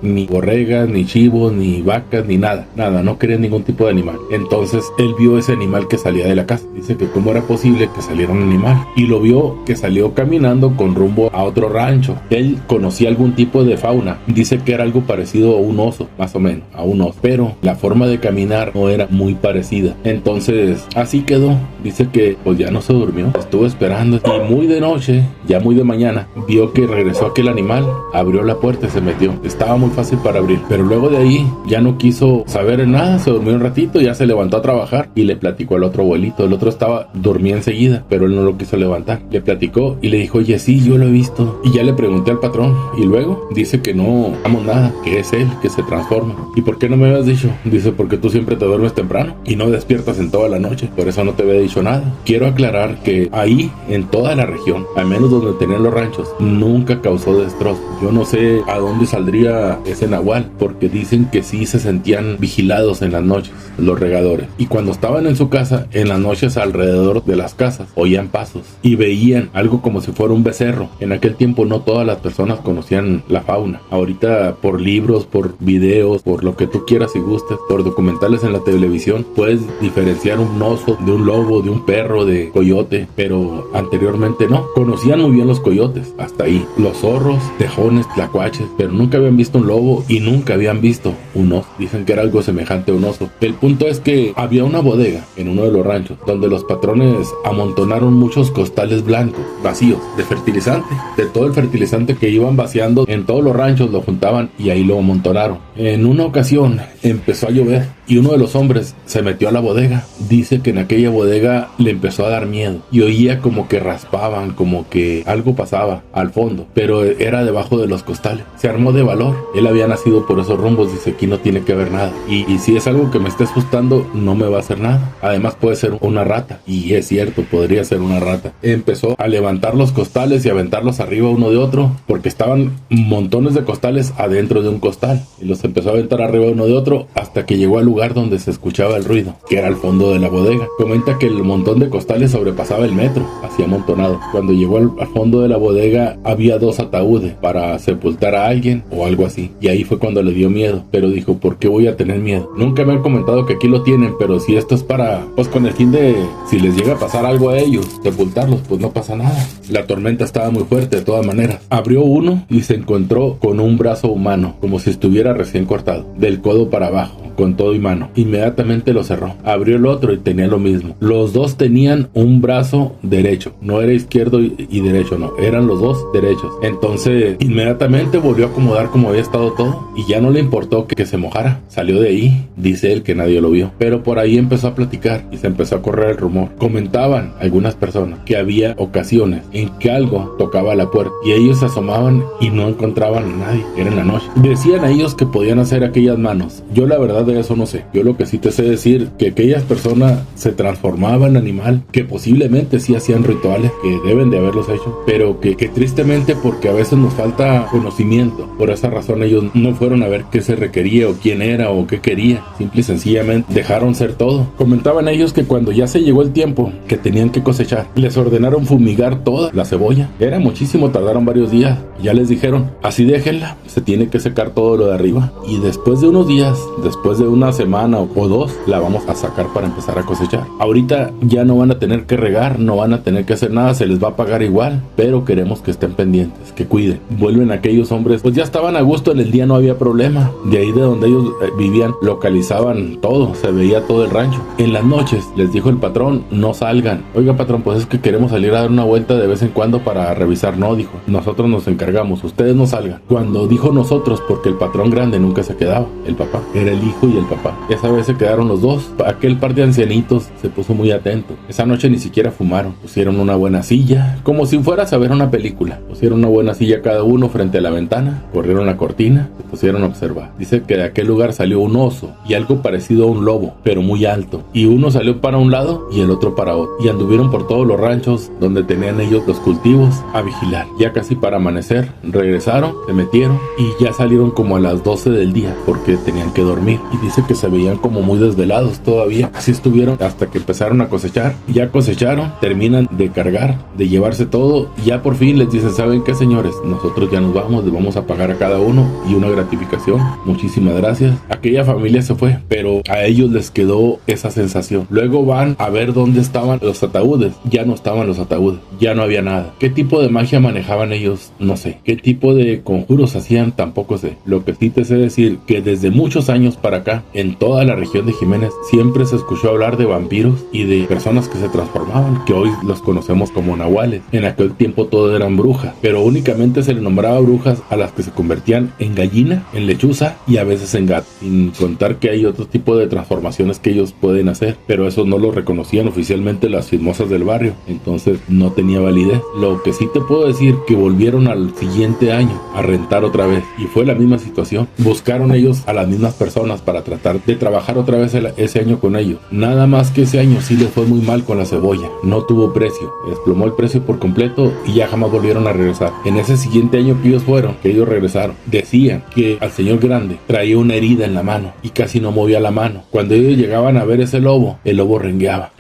ni borregas, ni chivos, ni vacas, ni nada, no querían ningún tipo de animal. Entonces él vio ese animal que salía de la casa. Dice que cómo era posible que saliera un animal, y lo vio que salió caminando con rumbo a otro rancho. Él conocía algún tipo de fauna, dice que era algo parecido a un oso, más o menos, a un oso, pero la forma de caminar no era muy parecida. Entonces así quedó. Dice que pues ya no se durmió, estuvo esperando y muy de noche, ya muy de mañana, vio que regresó aquel animal, abrió la puerta y se metió. Estaba muy fácil para abrir, pero luego de ahí ya no quiso saber nada, se durmió un ratito, ya se levantó a trabajar y le platicó al otro abuelito. El otro dormía enseguida, pero él no lo quiso levantar. Le platicó y le dijo, oye, sí, yo lo he visto. Y ya le pregunté al patrón y luego dice que no hagamos nada, que es él que se transforma. ¿Y por qué no me habías dicho? Dice, porque tú siempre te duermes temprano y no despiertas en toda la noche, por eso no te había dicho nada. Quiero aclarar que ahí, en toda la región, al menos donde tenían los ranchos, nunca causó destrozo. Yo no sé a dónde saldría ese nahual, porque dicen que sí se sentían vigilados en las noches, los regadores. Y cuando estaban en su casa, en las noches alrededor de las casas, oían pasos y veían algo como si fuera un becerro. En aquel tiempo no todas las personas conocían la fauna. Ahorita por libros, por videos, por lo que tú quieras y gustes, por documentales en la televisión, puedes diferenciar un oso de un lobo, de un perro, de coyote, pero anteriormente no. Conocían muy bien los coyotes, hasta ahí. Los zorros, tejones, tlacuaches, pero nunca habían visto un lobo y nunca habían visto un oso. Dicen que era algo semejante a un oso. El punto es que había una bodega en uno de los ranchos donde los patrones amontonaron muchos costales blancos vacíos de fertilizante, de todo el fertilizante que iban vaciando en todos los ranchos, lo juntaban y ahí lo amontonaron. En una ocasión empezó a llover y uno de los hombres se metió a la bodega. Dice que en aquella bodega le empezó a dar miedo y oía como que raspaban, como que algo pasaba al fondo, pero era debajo de los costales. Se armó de valor. Él había nacido por esos rumbos. Dice, aquí no tiene que haber nada, y si es algo que me está asustando, no me va a hacer nada. Además puede ser una rata, y es cierto, podría ser una rata. Empezó a levantar los costales y aventarlos arriba uno de otro, porque estaban montones de costales adentro de un costal, y los empezó a aventar arriba uno de otro hasta que llegó al lugar donde se escuchaba el ruido, que era el fondo de la bodega. Comenta que el montón de costales sobrepasaba el metro, así amontonado. Cuando llegó al fondo de la bodega había 2 ataúdes para sepultar a alguien o algo así, y ahí fue cuando le dio miedo, pero dijo, ¿por qué voy a tener miedo? Nunca me han comentado que aquí lo tienen, pero si esto es para, pues con el fin de, si les llega a pasar algo a ellos, sepultarlos, pues no pasa nada. La tormenta estaba muy fuerte de todas maneras. Abrió uno y se encontró con un brazo humano, como si estuviera recién cortado, del codo para abajo, con todo y mano. Inmediatamente lo cerró. Abrió el otro y tenía lo mismo. Los dos tenían un brazo derecho, no era izquierdo y derecho, no, eran los dos derechos. Entonces inmediatamente volvió a acomodar como había estado todo y ya no le importó que se mojara. Salió de ahí. Dice él que nadie lo vio, pero por ahí empezó a platicar y se empezó a correr el rumor. Comentaban algunas personas que había ocasiones en que algo tocaba la puerta y ellos se asomaban y no encontraban a nadie. Era en la noche. Decían a ellos que podían hacer aquellas manos. Yo la verdad de eso no sé. Yo lo que sí te sé decir que aquellas personas se transformaban en animal, que posiblemente sí hacían rituales, que deben de haberlos hecho, pero que tristemente, porque a veces nos falta conocimiento, por esa razón ellos no fueron a ver qué se requería o quién era o qué quería, simple y sencillamente dejaron ser todo. Comentaban ellos que cuando ya se llegó el tiempo que tenían que cosechar, les ordenaron fumigar toda la cebolla. Era muchísimo, tardaron varios días. Ya les dijeron, así déjenla, se tiene que secar todo lo de arriba y después de unos días, después de una semana o dos, la vamos a sacar para empezar a cosechar. Ahorita ya no van a tener que regar, no van a tener que hacer nada, se les va a pagar igual, pero queremos que estén pendientes, que cuiden. Vuelven aquellos hombres, pues ya estaban a gusto, en el día no había problema. De ahí de donde ellos vivían, localizaban todo, se veía todo el rancho. En las noches les dijo el patrón, no salgan. Oiga patrón, pues es que queremos salir a dar una vuelta de vez en cuando para revisar. No, dijo, nosotros nos encargamos, ustedes no salgan. Cuando dijo nosotros, porque el patrón grande nunca se quedaba, el papá, era el hijo y el papá. Esa vez se quedaron los dos. Aquel par de ancianitos se puso muy atento. Esa noche ni siquiera fumaron, pusieron una buena silla, como si fueras a ver una película. Pusieron una buena silla cada uno frente a la ventana, corrieron la cortina, se pusieron a observar. Dice que de aquel lugar salió un oso y algo parecido a un lobo, pero muy alto. Y uno salió para un lado y el otro para otro. Y anduvieron por todos los ranchos donde tenían ellos los cultivos a vigilar. Ya casi para amanecer, regresaron, se metieron y ya salieron como a las 12 del día porque tenían que dormir. Y dice que se veían como muy desvelados todavía. Así estuvieron hasta que empezaron a cosechar. Ya cosecharon, terminan de cargar, de llevarse todo. Y ya por fin les dicen, ¿saben qué, señores? Nosotros ya nos vamos, les vamos a pagar a cada uno y una gratificación. Muchísimas gracias. Aquella familia se fue, pero a ellos les quedó esa sensación. Luego van a ver dónde estaban los ataúdes. Ya no estaban los ataúdes, ya no había nada. ¿Qué tipo de magia manejaban ellos? No sé. ¿Qué tipo de conjuros hacían? Tampoco sé. Lo que sí te sé decir que desde muchos años para acá, en toda la región de Jiménez, siempre se escuchó hablar de vampiros y de personas que se transformaban, que hoy los conocemos como nahuales. En aquel tiempo todo eran brujas, pero únicamente se le nombraba brujas a las que se convertían en gallina, en lechuza y a veces en gato, sin contar que hay otro tipo de transformaciones que ellos pueden hacer, pero eso no lo reconocían oficialmente las chismosas del barrio, entonces no tenía validez. Lo que sí te puedo decir que volvieron al siguiente año a rentar otra vez y fue la misma situación. Buscaron ellos a las mismas personas para tratar de trabajar otra vez ese año con ellos. Nada más que ese año sí les fue muy mal con la cebolla, no tuvo precio, desplomó el precio por completo y ya jamás volvieron a regresar. En ese siguiente año que ellos regresaron, decían que al señor grande traía una herida en la mano y casi no movía la mano. Cuando ellos llegaban a ver ese lobo, el lobo rengueaba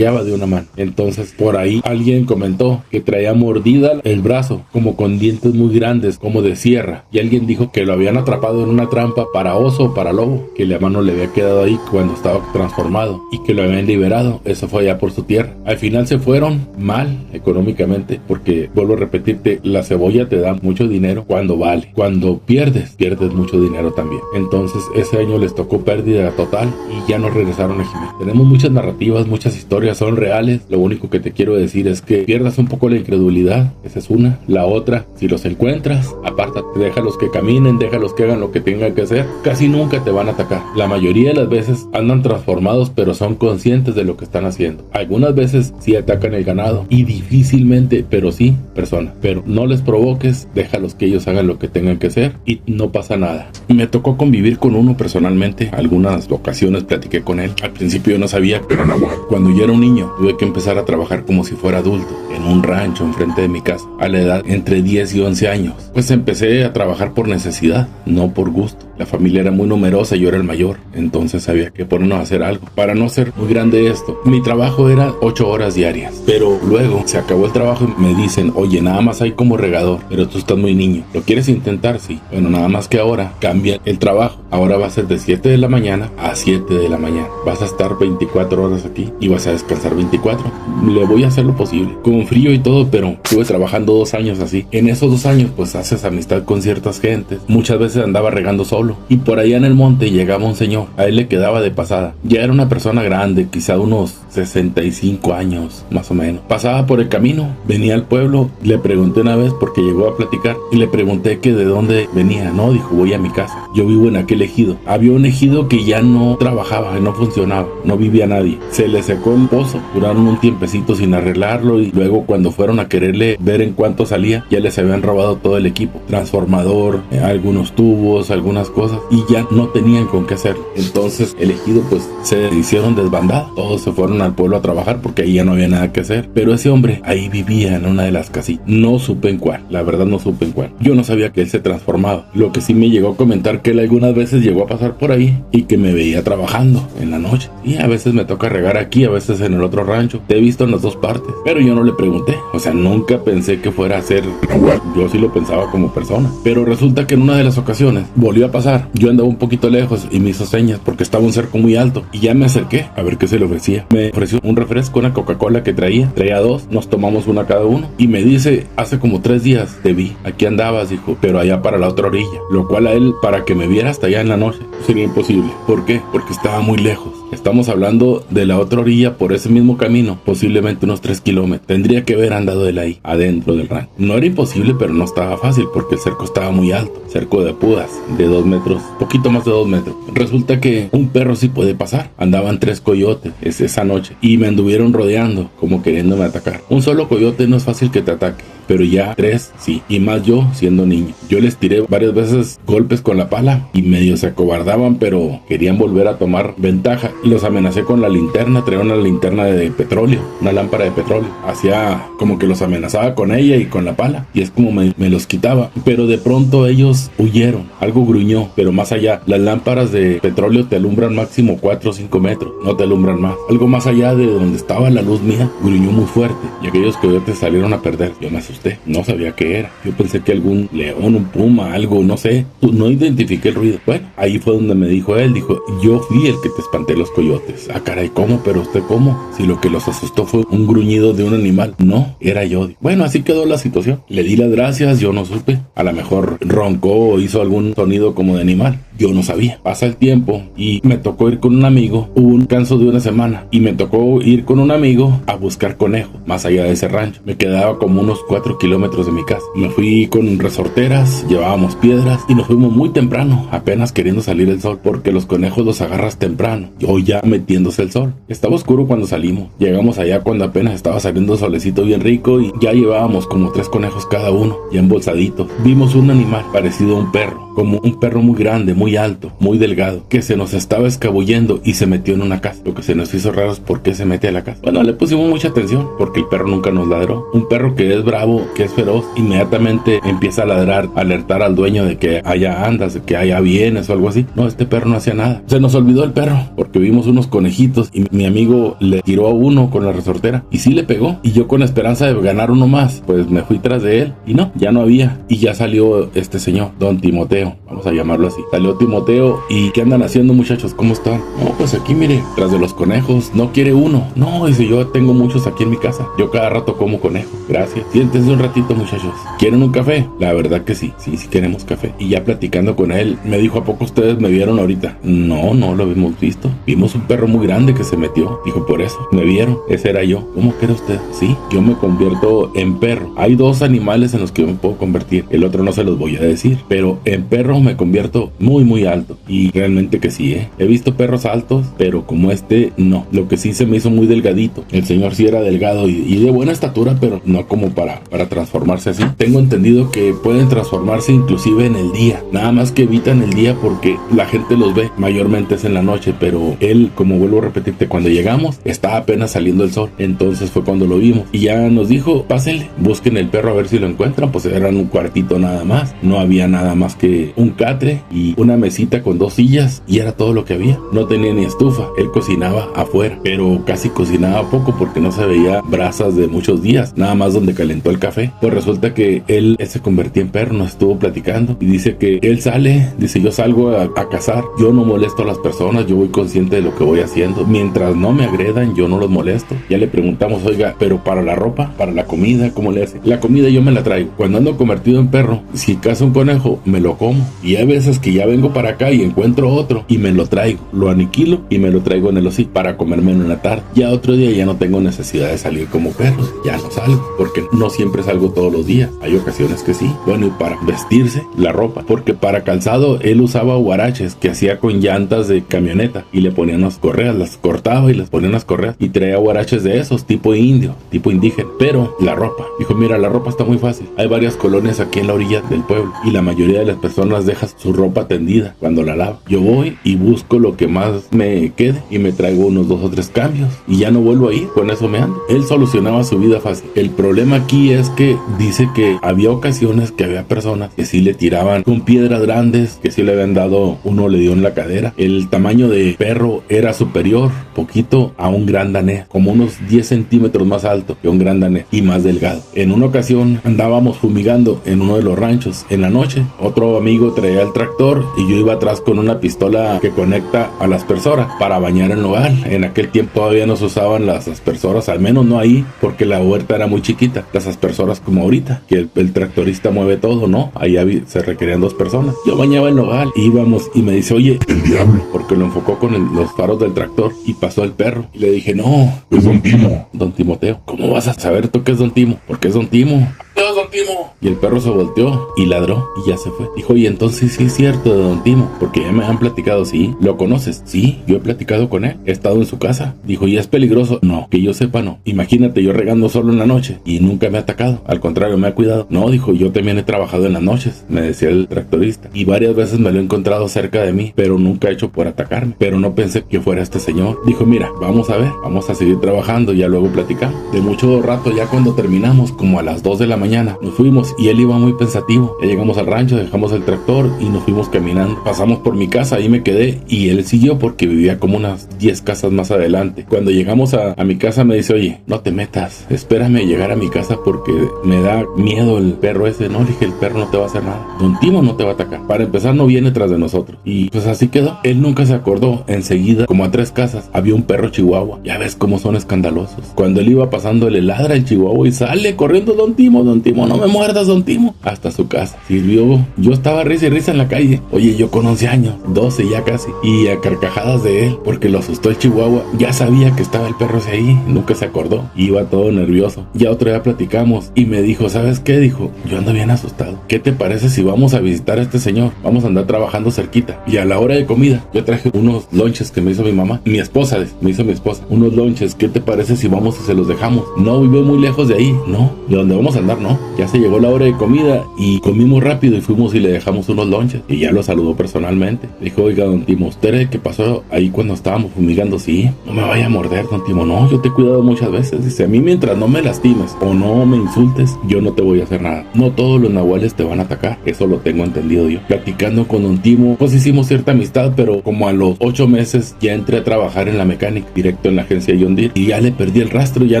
de una mano. Entonces por ahí alguien comentó que traía mordida el brazo, como con dientes muy grandes, como de sierra, y alguien dijo que lo habían atrapado en una trampa para oso o para lobo, que la mano le había quedado ahí cuando estaba transformado y que lo habían liberado. Eso fue allá por su tierra. Al final se fueron mal económicamente, porque vuelvo a repetirte, la cebolla te da mucho dinero cuando vale. Cuando pierdes mucho dinero también. Entonces ese año les tocó pérdida total y ya no regresaron a Jiménez. Tenemos muchas narrativas, muchas historias, son reales. Lo único que te quiero decir es que pierdas un poco la incredulidad. Esa es una. La otra, si los encuentras, apártate, déjalos que caminen, déjalos que hagan lo que tengan que hacer. Casi nunca te van a atacar. La mayoría de las veces andan transformados, pero son conscientes de lo que están haciendo. Algunas veces sí atacan el ganado y difícilmente, pero sí, personas. Pero no les provoques, déjalos que ellos hagan lo que tengan que hacer y no pasa nada. Me tocó convivir con uno personalmente. Algunas ocasiones platiqué con él. Al principio yo no sabía, pero no. Cuando yo era un niño, tuve que empezar a trabajar como si fuera adulto, en un rancho enfrente de mi casa, a la edad entre 10 y 11 años. Pues empecé a trabajar por necesidad, no por gusto. La familia era muy numerosa, yo era el mayor, entonces había que ponernos a hacer algo. Para no ser muy grande esto, mi trabajo era 8 horas diarias, pero luego se acabó el trabajo y me dicen, oye, nada más hay como regador, pero tú estás muy niño, ¿lo quieres intentar? Sí. Bueno, nada más que ahora cambia el trabajo, ahora va a ser de 7 de la mañana a 7 de la mañana, vas a estar 24 horas aquí y vas a descansar 24. Le voy a hacer lo posible, con frío y todo, pero estuve trabajando 2 años así. En esos 2 años pues haces amistad con ciertas gentes, muchas veces andaba regando solo y por allá en el monte llegaba un señor, a él le quedaba de pasada, ya era una persona grande, quizá unos 65 años, más o menos. Pasaba por el camino, venía al pueblo, le pregunté una vez porque llegó a platicar y le pregunté que de dónde venía. No, dijo, voy a mi casa. Yo vivo en aquel ejido. Había un ejido que ya no trabajaba, no funcionaba, no vivía nadie. Se le secó el pozo, duraron un tiempecito sin arreglarlo y luego cuando fueron a quererle ver en cuánto salía, ya les habían robado todo el equipo, transformador, algunos tubos, algunas cosas, y ya no tenían con qué hacerlo. Entonces el ejido pues se hicieron desbandada, todos se fueron al pueblo a trabajar porque ahí ya no había nada que hacer, pero ese hombre ahí vivía en una de las casitas, no supe en cuál, la verdad no supe en cuál. Yo no sabía que él se transformaba. Lo que sí me llegó a comentar que él algunas veces llegó a pasar por ahí y que me veía trabajando en la noche, y a veces me toca regar aquí, a veces en el otro rancho. Te he visto en las dos partes, pero yo no le pregunté, o sea, nunca pensé que fuera a ser igual. Yo sí lo pensaba como persona, pero resulta que en una de las ocasiones volvió a pasar. Yo andaba un poquito lejos y me hizo señas porque estaba un cerco muy alto y ya me acerqué a ver qué se le ofrecía. Me ofreció un refresco, una Coca-Cola que traía dos, nos tomamos una cada uno y me dice, hace como 3 días te vi, aquí andabas, dijo, pero allá para la otra orilla, lo cual a él, para que me viera hasta allá en la noche, sería imposible. ¿Por qué? Porque estaba muy lejos. Estamos hablando de la otra orilla por ese mismo camino, posiblemente unos 3 kilómetros. Tendría que haber andado él ahí, adentro del rancho. No era imposible, pero no estaba fácil porque el cerco estaba muy alto. Cerco de púas, de 2 metros, poquito más de 2 metros. Resulta que un perro sí puede pasar. Andaban 3 coyotes esa noche y me anduvieron rodeando, como queriéndome atacar. Un solo coyote no es fácil que te ataque, pero ya 3 sí, y más yo siendo niño. Yo les tiré varias veces golpes con la pala y medio se acobardaban, pero querían volver a tomar ventaja. Los amenacé con la linterna, traía una linterna de petróleo, una lámpara de petróleo. Hacía como que los amenazaba con ella y con la pala, y es como me los quitaba. Pero de pronto ellos huyeron, algo gruñó, pero más allá. Las lámparas de petróleo te alumbran máximo 4 o 5 metros, no te alumbran más. Algo más allá de donde estaba la luz mía, gruñó muy fuerte, y aquellos coyotes salieron a perder. Yo me asusté, no sabía qué era. Yo pensé que algún león, un puma, algo, no sé. No identifiqué el ruido. Bueno, ahí fue donde me dijo él, dijo, yo fui el que te espanté los coyotes. Ah, caray, ¿cómo? ¿Pero usted cómo? Si lo que los asustó fue un gruñido de un animal. No, era yo. Bueno, así quedó la situación. Le di las gracias, yo no supe. A lo mejor roncó o hizo algún sonido como de animal. Yo no sabía. Pasa el tiempo y me tocó ir con un amigo. Hubo un descanso de una semana y me tocó ir con un amigo a buscar conejos más allá de ese rancho. Me quedaba como unos 4 kilómetros de mi casa. Me fui con resorteras, llevábamos piedras y nos fuimos muy temprano, apenas queriendo salir el sol, porque los conejos los agarras temprano, o ya metiéndose el sol. Estaba oscuro cuando salimos. Llegamos allá cuando apenas estaba saliendo el solecito bien rico y ya llevábamos como 3 conejos cada uno, ya embolsaditos. Vimos un animal parecido a un perro, como un perro muy grande, muy alto, muy delgado, que se nos estaba escabullendo y se metió en una casa. Lo que se nos hizo raro es por qué se mete a la casa. Bueno, le pusimos mucha atención porque el perro nunca nos ladró. Un perro que es bravo, que es feroz, inmediatamente empieza a ladrar, a alertar al dueño de que allá andas, de que allá vienes o algo así. No, este perro no hacía nada. Se nos olvidó el perro porque vimos unos conejitos y mi amigo le tiró a uno con la resortera y sí le pegó, y yo con la esperanza de ganar uno más, pues me fui tras de él y no, ya no había, y ya salió este señor, don Timoteo, vamos a llamarlo así. Salió Timoteo. ¿Y qué andan haciendo, muchachos? ¿Cómo están? No, pues aquí mire, tras de los conejos. No quiere uno. No, dice, yo tengo muchos aquí en mi casa, yo cada rato como conejo. Gracias, siéntense un ratito, muchachos. ¿Quieren un café? La verdad que sí, sí queremos café. Y ya platicando con él, me dijo, ¿a poco ustedes me vieron ahorita? No lo habíamos visto. Vimos un perro muy grande que se metió. Dijo, por eso, me vieron. Ese era yo. ¿Cómo que era usted? Sí, yo me convierto en perro. Hay 2 animales en los que yo me puedo convertir. El otro no se los voy a decir, pero en perro me convierto muy alto. Y realmente que sí, he visto perros altos, pero como este, no. Lo que sí se me hizo muy delgadito. El señor sí era delgado y de buena estatura, pero no como para transformarse así. Tengo entendido que pueden transformarse inclusive en el día. Nada más que evitan el día porque la gente los ve. Mayormente es en la noche, pero él, como vuelvo a repetirte, cuando llegamos, estaba apenas saliendo el sol. Entonces fue cuando lo vimos. Y ya nos dijo, pásenle, busquen el perro a ver si lo encuentran. Pues eran un cuartito nada más. No había nada más que un catre y una mesita con 2 sillas, y era todo lo que había. No tenía ni estufa. Él cocinaba afuera, pero casi cocinaba poco porque no se veía brasas de muchos días, nada más donde calentó el café. Pues resulta que él se convertía en perro, nos estuvo platicando y dice que él sale, dice, yo salgo a cazar, yo no molesto a las personas, yo voy consciente de lo que voy haciendo, mientras no me agredan yo no los molesto. Ya le preguntamos, oiga, pero para la ropa, para la comida, ¿cómo le hace? La comida yo me la traigo. Cuando ando convertido en perro, si caza un conejo, me lo como como. Y hay veces que ya vengo para acá y encuentro otro y me lo traigo, lo aniquilo y me lo traigo en el hocico para comerme en una tarde. Ya otro día ya no tengo necesidad de salir como perros, ya no salgo, porque no siempre salgo todos los días. Hay ocasiones que sí. Bueno, y para vestirse, la ropa, porque para calzado él usaba huaraches que hacía con llantas de camioneta y le ponían unas correas, las cortaba y les ponía unas correas y traía huaraches de esos, tipo indio, tipo indígena. Pero la ropa, dijo, mira, la ropa está muy fácil. Hay varias colonias aquí en la orilla del pueblo y la mayoría de las personas dejan su ropa tendida cuando la lava. Yo voy y busco lo que más me quede y me traigo unos 2 o 3 cambios y ya no vuelvo a ir, con eso me ando. Él solucionaba su vida fácil. El problema aquí es que dice que había ocasiones que había personas que sí le tiraban con piedras grandes, que sí le habían dado, uno le dio en la cadera. El tamaño de perro era superior poquito a un gran danés, como unos 10 centímetros más alto que un gran danés y más delgado. En una ocasión andábamos fumigando en uno de los ranchos en la noche. Otro amigo traía el tractor y yo iba atrás con una pistola que conecta a las aspersoras para bañar el nogal. En aquel tiempo todavía no se usaban las aspersoras, al menos no ahí, porque la huerta era muy chiquita. Las aspersoras como ahorita, que el tractorista mueve todo, ¿no? Ahí se requerían 2 personas. Yo bañaba el nogal, íbamos y me dice, oye, el diablo, porque lo enfocó con los faros del tractor y pasó el perro. Y le dije, no, es Don Timo. Don Timoteo. ¿Cómo vas a saber tú que es Don Timo? Porque es Don Timo. ¡Dios, Don Timo! Y el perro se volteó y ladró y ya se fue. Dijo, y entonces sí es cierto de Don Timo, porque ya me han platicado. Sí, ¿lo conoces? Sí, yo he platicado con él, he estado en su casa. Dijo, ¿y es peligroso? No, que yo sepa no. Imagínate, yo regando solo en la noche y nunca me ha atacado, al contrario, me ha cuidado. No, dijo, yo también he trabajado en las noches, me decía el tractorista, y varias veces me lo he encontrado cerca de mí, pero nunca ha hecho por atacarme, pero no pensé que fuera este señor. Dijo, mira, vamos a ver, vamos a seguir trabajando, ya luego platicamos. De mucho rato, ya cuando terminamos, como a las 2 de la mañana, nos fuimos y él iba muy pensativo. Ya llegamos al rancho, dejamos el tractor y nos fuimos caminando. Pasamos por mi casa, ahí me quedé y él siguió porque vivía como unas 10 casas más adelante. Cuando llegamos a mi casa me dice, oye, no te metas, espérame a llegar a mi casa porque me da miedo el perro ese. No, le dije, el perro no te va a hacer nada, Don Timo no te va a atacar. Para empezar, no viene tras de nosotros. Y pues así quedó. Él nunca se acordó. Enseguida, como a 3 casas, había un perro chihuahua. Ya ves cómo son escandalosos. Cuando él iba pasando, le ladra el chihuahua y sale corriendo Don Timo, no me muerdas, Don Timo. Hasta su casa. Sirvió. Yo estaba risa y risa en la calle. Oye, yo con 11 años, 12 ya casi, y a carcajadas de él, porque lo asustó el chihuahua. Ya sabía que estaba el perro ese ahí, nunca se acordó. Iba todo nervioso. Ya otro día platicamos y me dijo, ¿sabes qué? Dijo, yo ando bien asustado. ¿Qué te parece si vamos a visitar a este señor? Vamos a andar trabajando cerquita. Y a la hora de comida, yo traje unos lonches que me hizo mi mamá. Mi esposa, me hizo mi esposa. Unos lonches. ¿Qué te parece si vamos y se los dejamos? No, vive muy lejos de ahí. No, de donde vamos a andar, no. Ya se llegó la hora de comida y comimos rápido y fuimos y le dejamos unos lonches. Y ya lo saludó personalmente. Dijo, oiga, Don Timo, ¿usted qué pasó ahí cuando estábamos fumigando? Sí, no me vaya a morder, Don Timo. No, yo te he cuidado muchas veces. Dice, a mí mientras no me lastimes o no me insultes, yo no te voy a hacer nada. No todos los nahuales te van a atacar. Eso lo tengo entendido yo. Platicando con Don Timo, pues hicimos cierta amistad, pero como a los 8 meses ya entré a trabajar en la mecánica, directo en la agencia John Deere, y ya le perdí el rastro, ya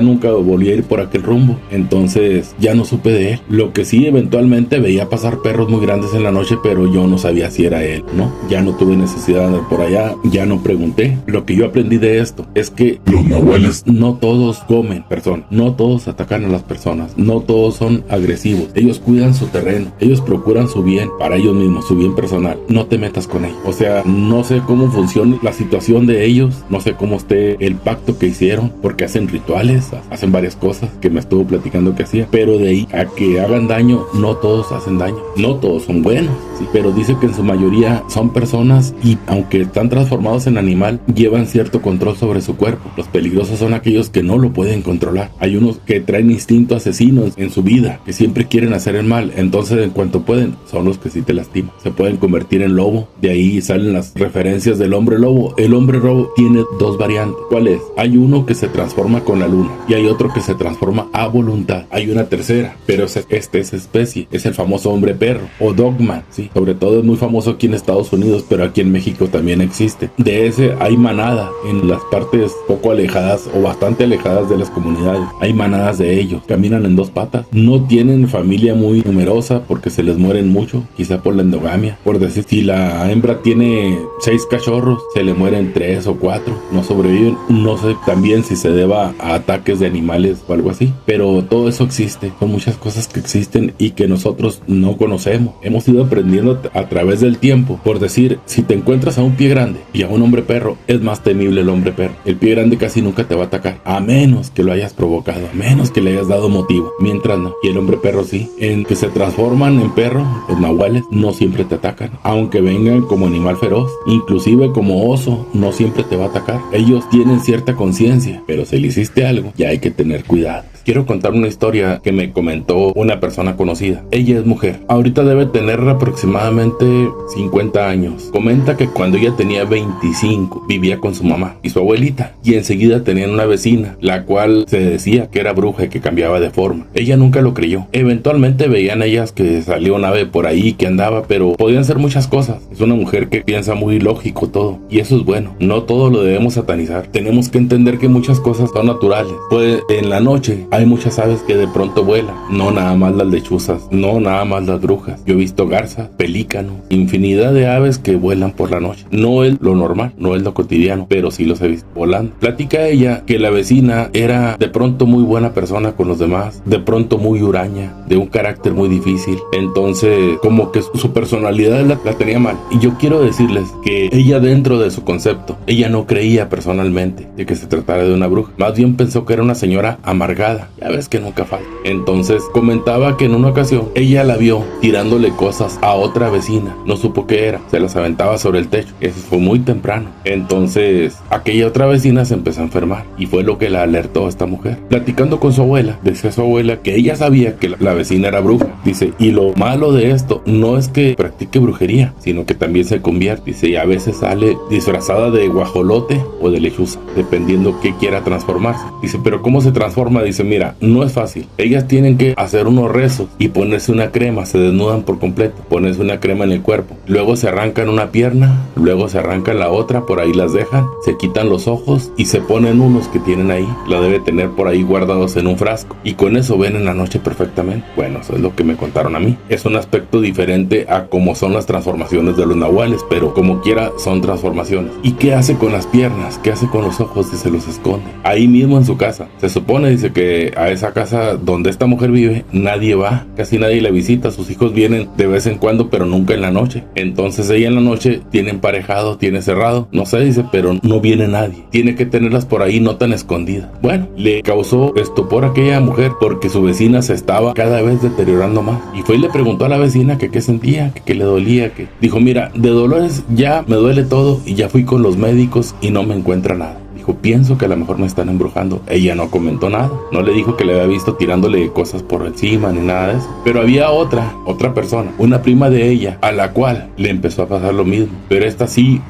nunca volví a ir por aquel rumbo. Entonces ya no supe de él. Lo que sí, eventualmente veía pasar perros muy grandes en la noche, pero yo no sabía si era él, ¿no? Ya no tuve necesidad de andar por allá, ya no pregunté. Lo que yo aprendí de esto es que los nahuales no todos comen personas, no todos atacan a las personas, no todos son agresivos. Ellos cuidan su terreno, ellos procuran su bien para ellos mismos, su bien personal. No te metas con ellos. O sea, no sé cómo funciona la situación de ellos, no sé cómo esté el pacto que hicieron, porque hacen rituales, hacen varias cosas que me estuvo platicando que hacía, pero de ahí a que hagan daño, no todos hacen daño, no todos son buenos, ¿sí? Pero dice que en su mayoría son personas y aunque están transformados en animal, llevan cierto control sobre su cuerpo. Los peligrosos son aquellos que no lo pueden controlar. Hay unos que traen instinto asesino en su vida, que siempre quieren hacer el mal, entonces en cuanto pueden, son los que sí te lastiman. Se pueden convertir en lobo, de ahí salen las referencias del hombre lobo. El hombre lobo tiene 2 variantes. ¿Cuál es? Hay uno que se transforma con la luna y hay otro que se transforma a voluntad. Hay una tercera, pero este es especie, es el famoso hombre perro o dogman, ¿sí? Sobre todo es muy famoso aquí en Estados Unidos, pero aquí en México también existe. De ese hay manada en las partes poco alejadas o bastante alejadas de las comunidades. Hay manadas de ellos, caminan en 2 patas, no tienen familia muy numerosa porque se les mueren mucho, quizá por la endogamia. Por decir, si la hembra tiene 6 cachorros, se le mueren 3 o 4, no sobreviven. No sé también si se deba a ataques de animales o algo así, pero todo eso existe. Son muchas cosas que existen y que nosotros no conocemos. Hemos ido aprendiendo a través del tiempo. Por decir, si te encuentras a un pie grande y a un hombre perro, es más temible el hombre perro. El pie grande casi nunca te va a atacar, a menos que lo hayas provocado, a menos que le hayas dado motivo. Mientras no. Y el hombre perro sí. En que se transforman en perro, los nahuales no siempre te atacan. Aunque vengan como animal feroz, inclusive como oso, no siempre te va a atacar. Ellos tienen cierta conciencia, pero si le hiciste algo, ya hay que tener cuidado. Quiero contar una historia que me comentó una persona conocida. Ella es mujer. Ahorita debe tener aproximadamente 50 años. Comenta que cuando ella tenía 25, vivía con su mamá y su abuelita. Y enseguida tenían una vecina, la cual se decía que era bruja y que cambiaba de forma. Ella nunca lo creyó. Eventualmente veían ellas que salió un ave por ahí, que andaba, pero podían ser muchas cosas. Es una mujer que piensa muy lógico todo. Y eso es bueno. No todo lo debemos satanizar. Tenemos que entender que muchas cosas son naturales. Pues en la noche hay muchas aves que de pronto vuelan, no nada más las lechuzas, no nada más las brujas. Yo he visto garzas, pelícanos, infinidad de aves que vuelan por la noche. No es lo normal, no es lo cotidiano, pero sí los he visto volando. Platica ella que la vecina era de pronto muy buena persona con los demás, de pronto muy huraña, de un carácter muy difícil. Entonces, como que su personalidad la tenía mal. Y yo quiero decirles que ella, dentro de su concepto, ella no creía personalmente de que se tratara de una bruja. Más bien pensó que era una señora amargada. Ya ves que nunca falta. Entonces comentaba que en una ocasión ella la vio tirándole cosas a otra vecina. No supo qué era. Se las aventaba sobre el techo. Eso fue muy temprano. Entonces aquella otra vecina se empezó a enfermar. Y fue lo que la alertó a esta mujer. Platicando con su abuela, decía su abuela que ella sabía que la vecina era bruja. Dice, y lo malo de esto no es que practique brujería, sino que también se convierte. Dice, y a veces sale disfrazada de guajolote o de lechuza, dependiendo qué quiera transformarse. Dice, pero ¿cómo se transforma? Dice, mira, no es fácil. Ellas tienen que hacer unos rezos y ponerse una crema, se desnudan por completo, ponerse una crema en el cuerpo. Luego se arrancan una pierna, luego se arrancan la otra, por ahí las dejan, se quitan los ojos y se ponen unos que tienen ahí. La debe tener por ahí guardados en un frasco y con eso ven en la noche perfectamente. Bueno, eso es lo que me contaron a mí. Es un aspecto diferente a cómo son las transformaciones de los nahuales, pero como quiera son transformaciones. ¿Y qué hace con las piernas? ¿Qué hace con los ojos? Y se los esconde ahí mismo en su casa. Se supone, dice, que a esa casa donde esta mujer vive nadie va, casi nadie la visita. Sus hijos vienen de vez en cuando, pero nunca en la noche. Entonces ella en la noche tiene emparejado, tiene cerrado, no sé, dice, pero no viene nadie. Tiene que tenerlas por ahí no tan escondidas. Bueno, le causó estupor a aquella mujer porque su vecina se estaba cada vez deteriorando más. Y fue y le preguntó a la vecina que qué sentía, que le dolía, que dijo, mira, de dolores ya me duele todo y ya fui con los médicos y no me encuentra nada. Dijo, pienso que a lo mejor me están embrujando. Ella no comentó nada. No le dijo que le había visto tirándole cosas por encima ni nada de eso. Pero había otra persona, una prima de ella, a la cual le empezó a pasar lo mismo. Pero esta sí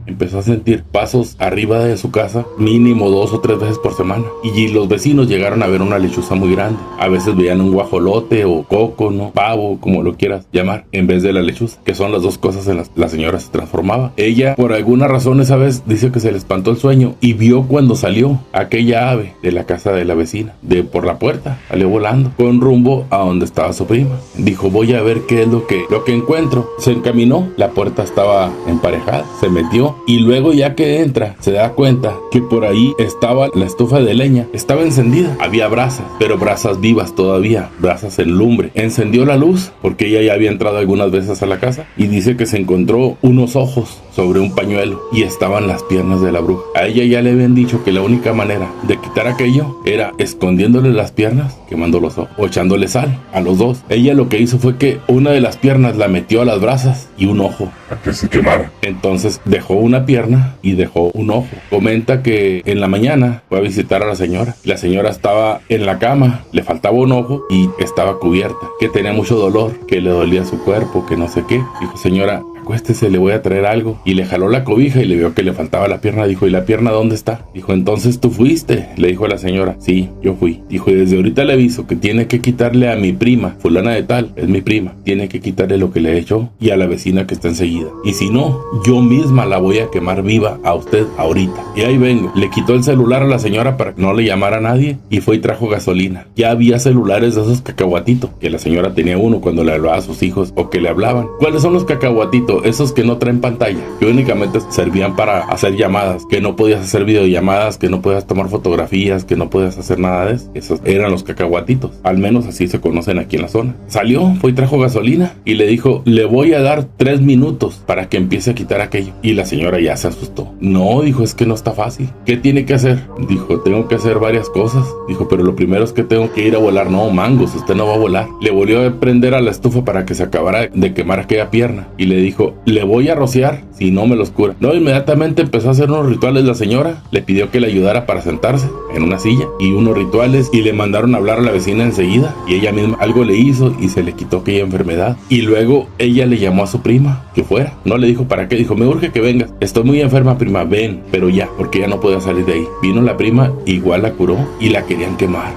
empezó a sentir pasos arriba de su casa, mínimo 2 o 3 veces por semana. Y los vecinos llegaron a ver una lechuza muy grande. A veces veían un guajolote o coco, ¿no? Pavo, como lo quieras llamar, en vez de la lechuza, que son las dos cosas en las la señora se transformaba. Ella, por alguna razón, esa vez dice que se le espantó el sueño y vio cuando salió aquella ave de la casa de la vecina, de por la puerta, salió volando con rumbo a donde estaba su prima. Dijo, voy a ver qué es lo que encuentro. Se encaminó, la puerta estaba emparejada, se metió y luego ya que entra se da cuenta que por ahí estaba la estufa de leña, estaba encendida, había brasas, pero brasas vivas todavía, brasas en lumbre. Encendió la luz porque ella ya había entrado algunas veces a la casa y dice que se encontró unos ojos sobre un pañuelo y estaban las piernas de la bruja. A ella ya le habían dicho que la única manera de quitar aquello era escondiéndole las piernas, quemando los ojos o echándole sal a los dos. Ella lo que hizo fue que una de las piernas la metió a las brasas y un ojo a que se quemara. Entonces dejó una pierna y dejó un ojo. Comenta que en la mañana fue a visitar a la señora. La señora estaba en la cama, le faltaba un ojo y estaba cubierta, que tenía mucho dolor, que le dolía su cuerpo, que no sé qué. Dijo, señora, acuéstese, le voy a traer algo. Y le jaló la cobija y le vio que le faltaba la pierna. Dijo, ¿y la pierna dónde está? Dijo, entonces tú fuiste, le dijo a la señora. Sí, yo fui. Dijo, y desde ahorita le aviso que tiene que quitarle a mi prima, fulana de tal, es mi prima, tiene que quitarle lo que le he hecho y a la vecina que está enseguida. Y si no, yo misma la voy a quemar viva a usted ahorita. Y ahí vengo. Le quitó el celular a la señora para que no le llamara a nadie y fue y trajo gasolina. Ya había celulares de esos cacahuatitos, que la señora tenía uno cuando le hablaba a sus hijos o que le hablaban. ¿Cuáles son los cacahuatitos? video, esos que no traen pantalla, que únicamente servían para hacer llamadas, que no podías hacer videollamadas, que no podías tomar fotografías, que no podías hacer nada de eso. Esos eran los cacahuatitos, al menos así se conocen aquí en la zona. Salió, fue y trajo gasolina y le dijo, le voy a dar 3 minutos para que empiece a quitar aquello. Y la señora ya se asustó. No, dijo, es que no está fácil. ¿Qué tiene que hacer? Dijo, tengo que hacer varias cosas. Dijo, pero lo primero es que tengo que ir a volar. No, mangos, usted no va a volar. Le volvió a prender a la estufa para que se acabara de quemar aquella pierna. Y le dijo, le voy a rociar si no me los cura. No, inmediatamente empezó a hacer unos rituales la señora. Le pidió que le ayudara para sentarse en una silla y unos rituales, y le mandaron a hablar a la vecina enseguida, y ella misma algo le hizo y se le quitó aquella enfermedad. Y luego ella le llamó a su prima que fuera. No le dijo para qué, dijo, me urge que vengas, estoy muy enferma, prima, ven, pero ya, porque ya no podía salir de ahí. Vino la prima, igual la curó y la querían quemar.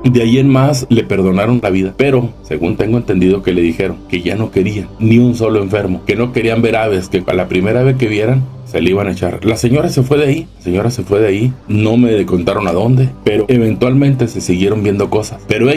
De ahí en más le perdonaron la vida, pero según tengo entendido que le dijeron que ya no querían ni un solo enfermo, que no querían ver aves, que a la primera vez que vieran se le iban a echar. La señora se fue de ahí, no me contaron a dónde, pero eventualmente se siguieron viendo cosas, pero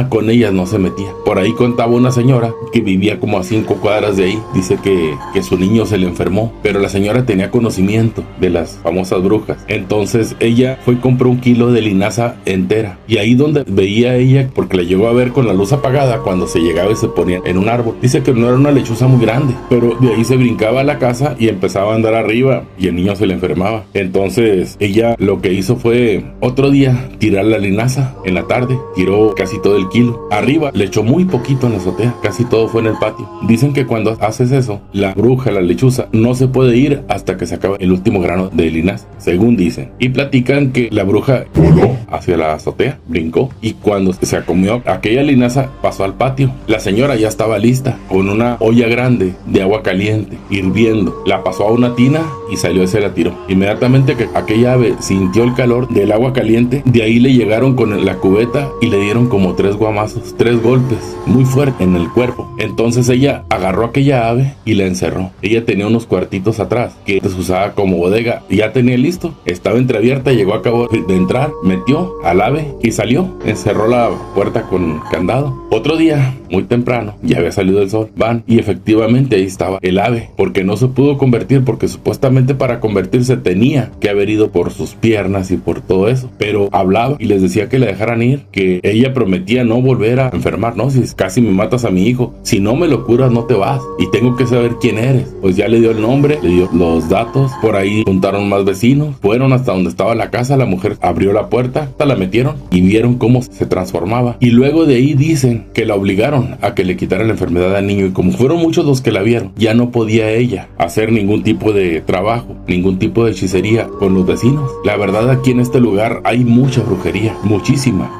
con ellas no se metía. Por ahí contaba una señora que vivía como a 5 cuadras de ahí, dice que su niño se le enfermó, pero la señora tenía conocimiento de las famosas brujas. Entonces ella fue y compró 1 kilo de linaza entera, y ahí donde veía ella, porque la llegó a ver con la luz apagada cuando se llegaba y se ponía en un árbol. Dice que no era una lechuza muy grande, pero de ahí se brincaba a la casa y empezaba a andar arriba y el niño se le enfermaba. Entonces ella lo que hizo fue otro día tirar la linaza en la tarde, tiró casi todo el kilo arriba, le echó muy poquito en la azotea, casi todo fue en el patio. Dicen que cuando haces eso, la bruja, la lechuza, no se puede ir hasta que se acabe el último grano de linaza, según dicen. Y platican que la bruja voló hacia la azotea, brincó, y cuando se comió aquella linaza pasó al patio. La señora ya estaba lista con una olla grande de agua caliente hirviendo, la pasó a una tina y salió y se la tiró. Inmediatamente que aquella ave sintió el calor del agua caliente, de ahí le llegaron con la cubeta y le dieron como 3 guamazos, 3 golpes muy fuertes en el cuerpo. Entonces ella agarró aquella ave y la encerró. Ella tenía unos cuartitos atrás que se usaba como bodega, y ya tenía listo, estaba entreabierta, llegó a cabo de entrar, metió al ave y salió, encerró la puerta con candado. Otro día, muy temprano, ya había salido el sol, van y efectivamente ahí estaba el ave, porque no se pudo convertir, porque supuestamente para convertirse tenía que haber ido por sus piernas y por todo eso, pero hablaba y les decía que la dejaran ir, que ella prometía no volver a enfermar. No, si casi me matas a mi hijo, si no me lo curas no te vas, y tengo que saber quién eres. Pues ya le dio el nombre, le dio los datos, por ahí juntaron más vecinos, fueron hasta donde estaba la casa, la mujer abrió la puerta, hasta la metieron y vieron cómo se transformaba, y luego de ahí dicen que la obligaron a que le quitara la enfermedad al niño, y como fueron muchos los que la vieron, ya no podía ella hacer ningún tipo de trabajo, ningún tipo de hechicería con los vecinos. La verdad, aquí en este lugar hay mucha brujería, muchísima.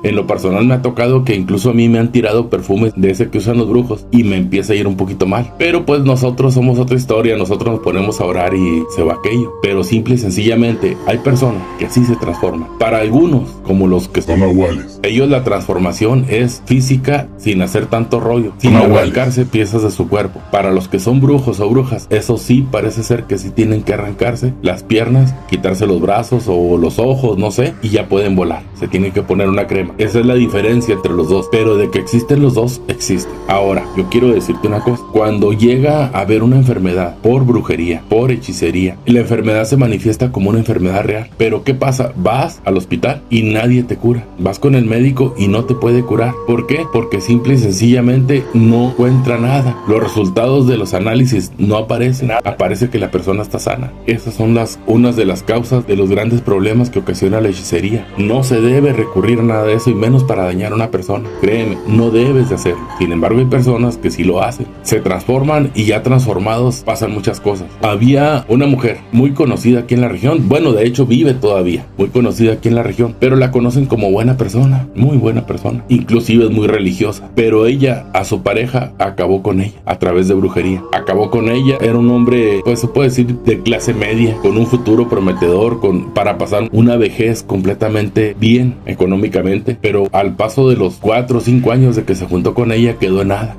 En lo personal me ha tocado que incluso a mí me han tirado perfumes de ese que usan los brujos y me empieza a ir un poquito mal, pero pues nosotros somos otra historia, nosotros nos ponemos a orar y se va aquello. Pero simple y sencillamente hay personas que así se transforman. Para algunos, como los que son nahuales, ellos la transformación es física, sin hacer tanto rollo, sin arrancarse piezas de su cuerpo. Para los que son brujos o brujas, eso sí parece ser que sí tienen que arrancarse las piernas, quitarse los brazos o los ojos, no sé, y ya pueden volar. Se tiene que poner una crema. Esa es la diferencia entre los dos, pero de que existen los dos, existen. Ahora, yo quiero decirte una cosa: cuando llega a haber una enfermedad por brujería, por hechicería, la enfermedad se manifiesta como una enfermedad real. Pero ¿qué pasa? Vas al hospital y nadie te cura. Vas con el médico y no te puede curar. ¿Por qué? Porque simple y sencillamente no encuentra nada. Los resultados de los análisis no aparecen. Aparece que la persona está sana. Esas son unas de las causas de los grandes problemas que ocasiona la hechicería. No se debe recurrir a nada de eso, y menos para dañar a una persona. Créeme, no debes de hacerlo. Sin embargo, hay personas que sí lo hacen. Se transforman y ya transformados pasan muchas cosas. Había una mujer muy conocida aquí en la región. Bueno, de hecho vive todavía, muy conocida aquí en la región, pero la conocen como buena persona, muy buena persona. Inclusive es muy religiosa. Pero ella, a su pareja, acabó con ella a través de brujería. Acabó con ella. Era un hombre, pues se puede decir de clase media, con un futuro prometedor, para pasar una vejez completamente bien económicamente, pero al paso de los 4 o 5 años de que se juntó con ella, quedó en nada,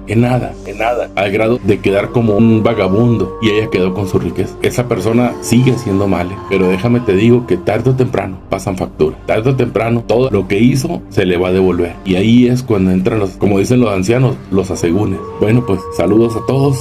al grado de quedar como un vagabundo, y ella quedó con su riqueza. Esa persona sigue siendo mala, pero déjame te digo que tarde o temprano pasan factura, tarde o temprano todo lo que hizo se le va a devolver, y ahí es cuando entran como dicen los ancianos, los asegúnes. Bueno, pues saludos a todos.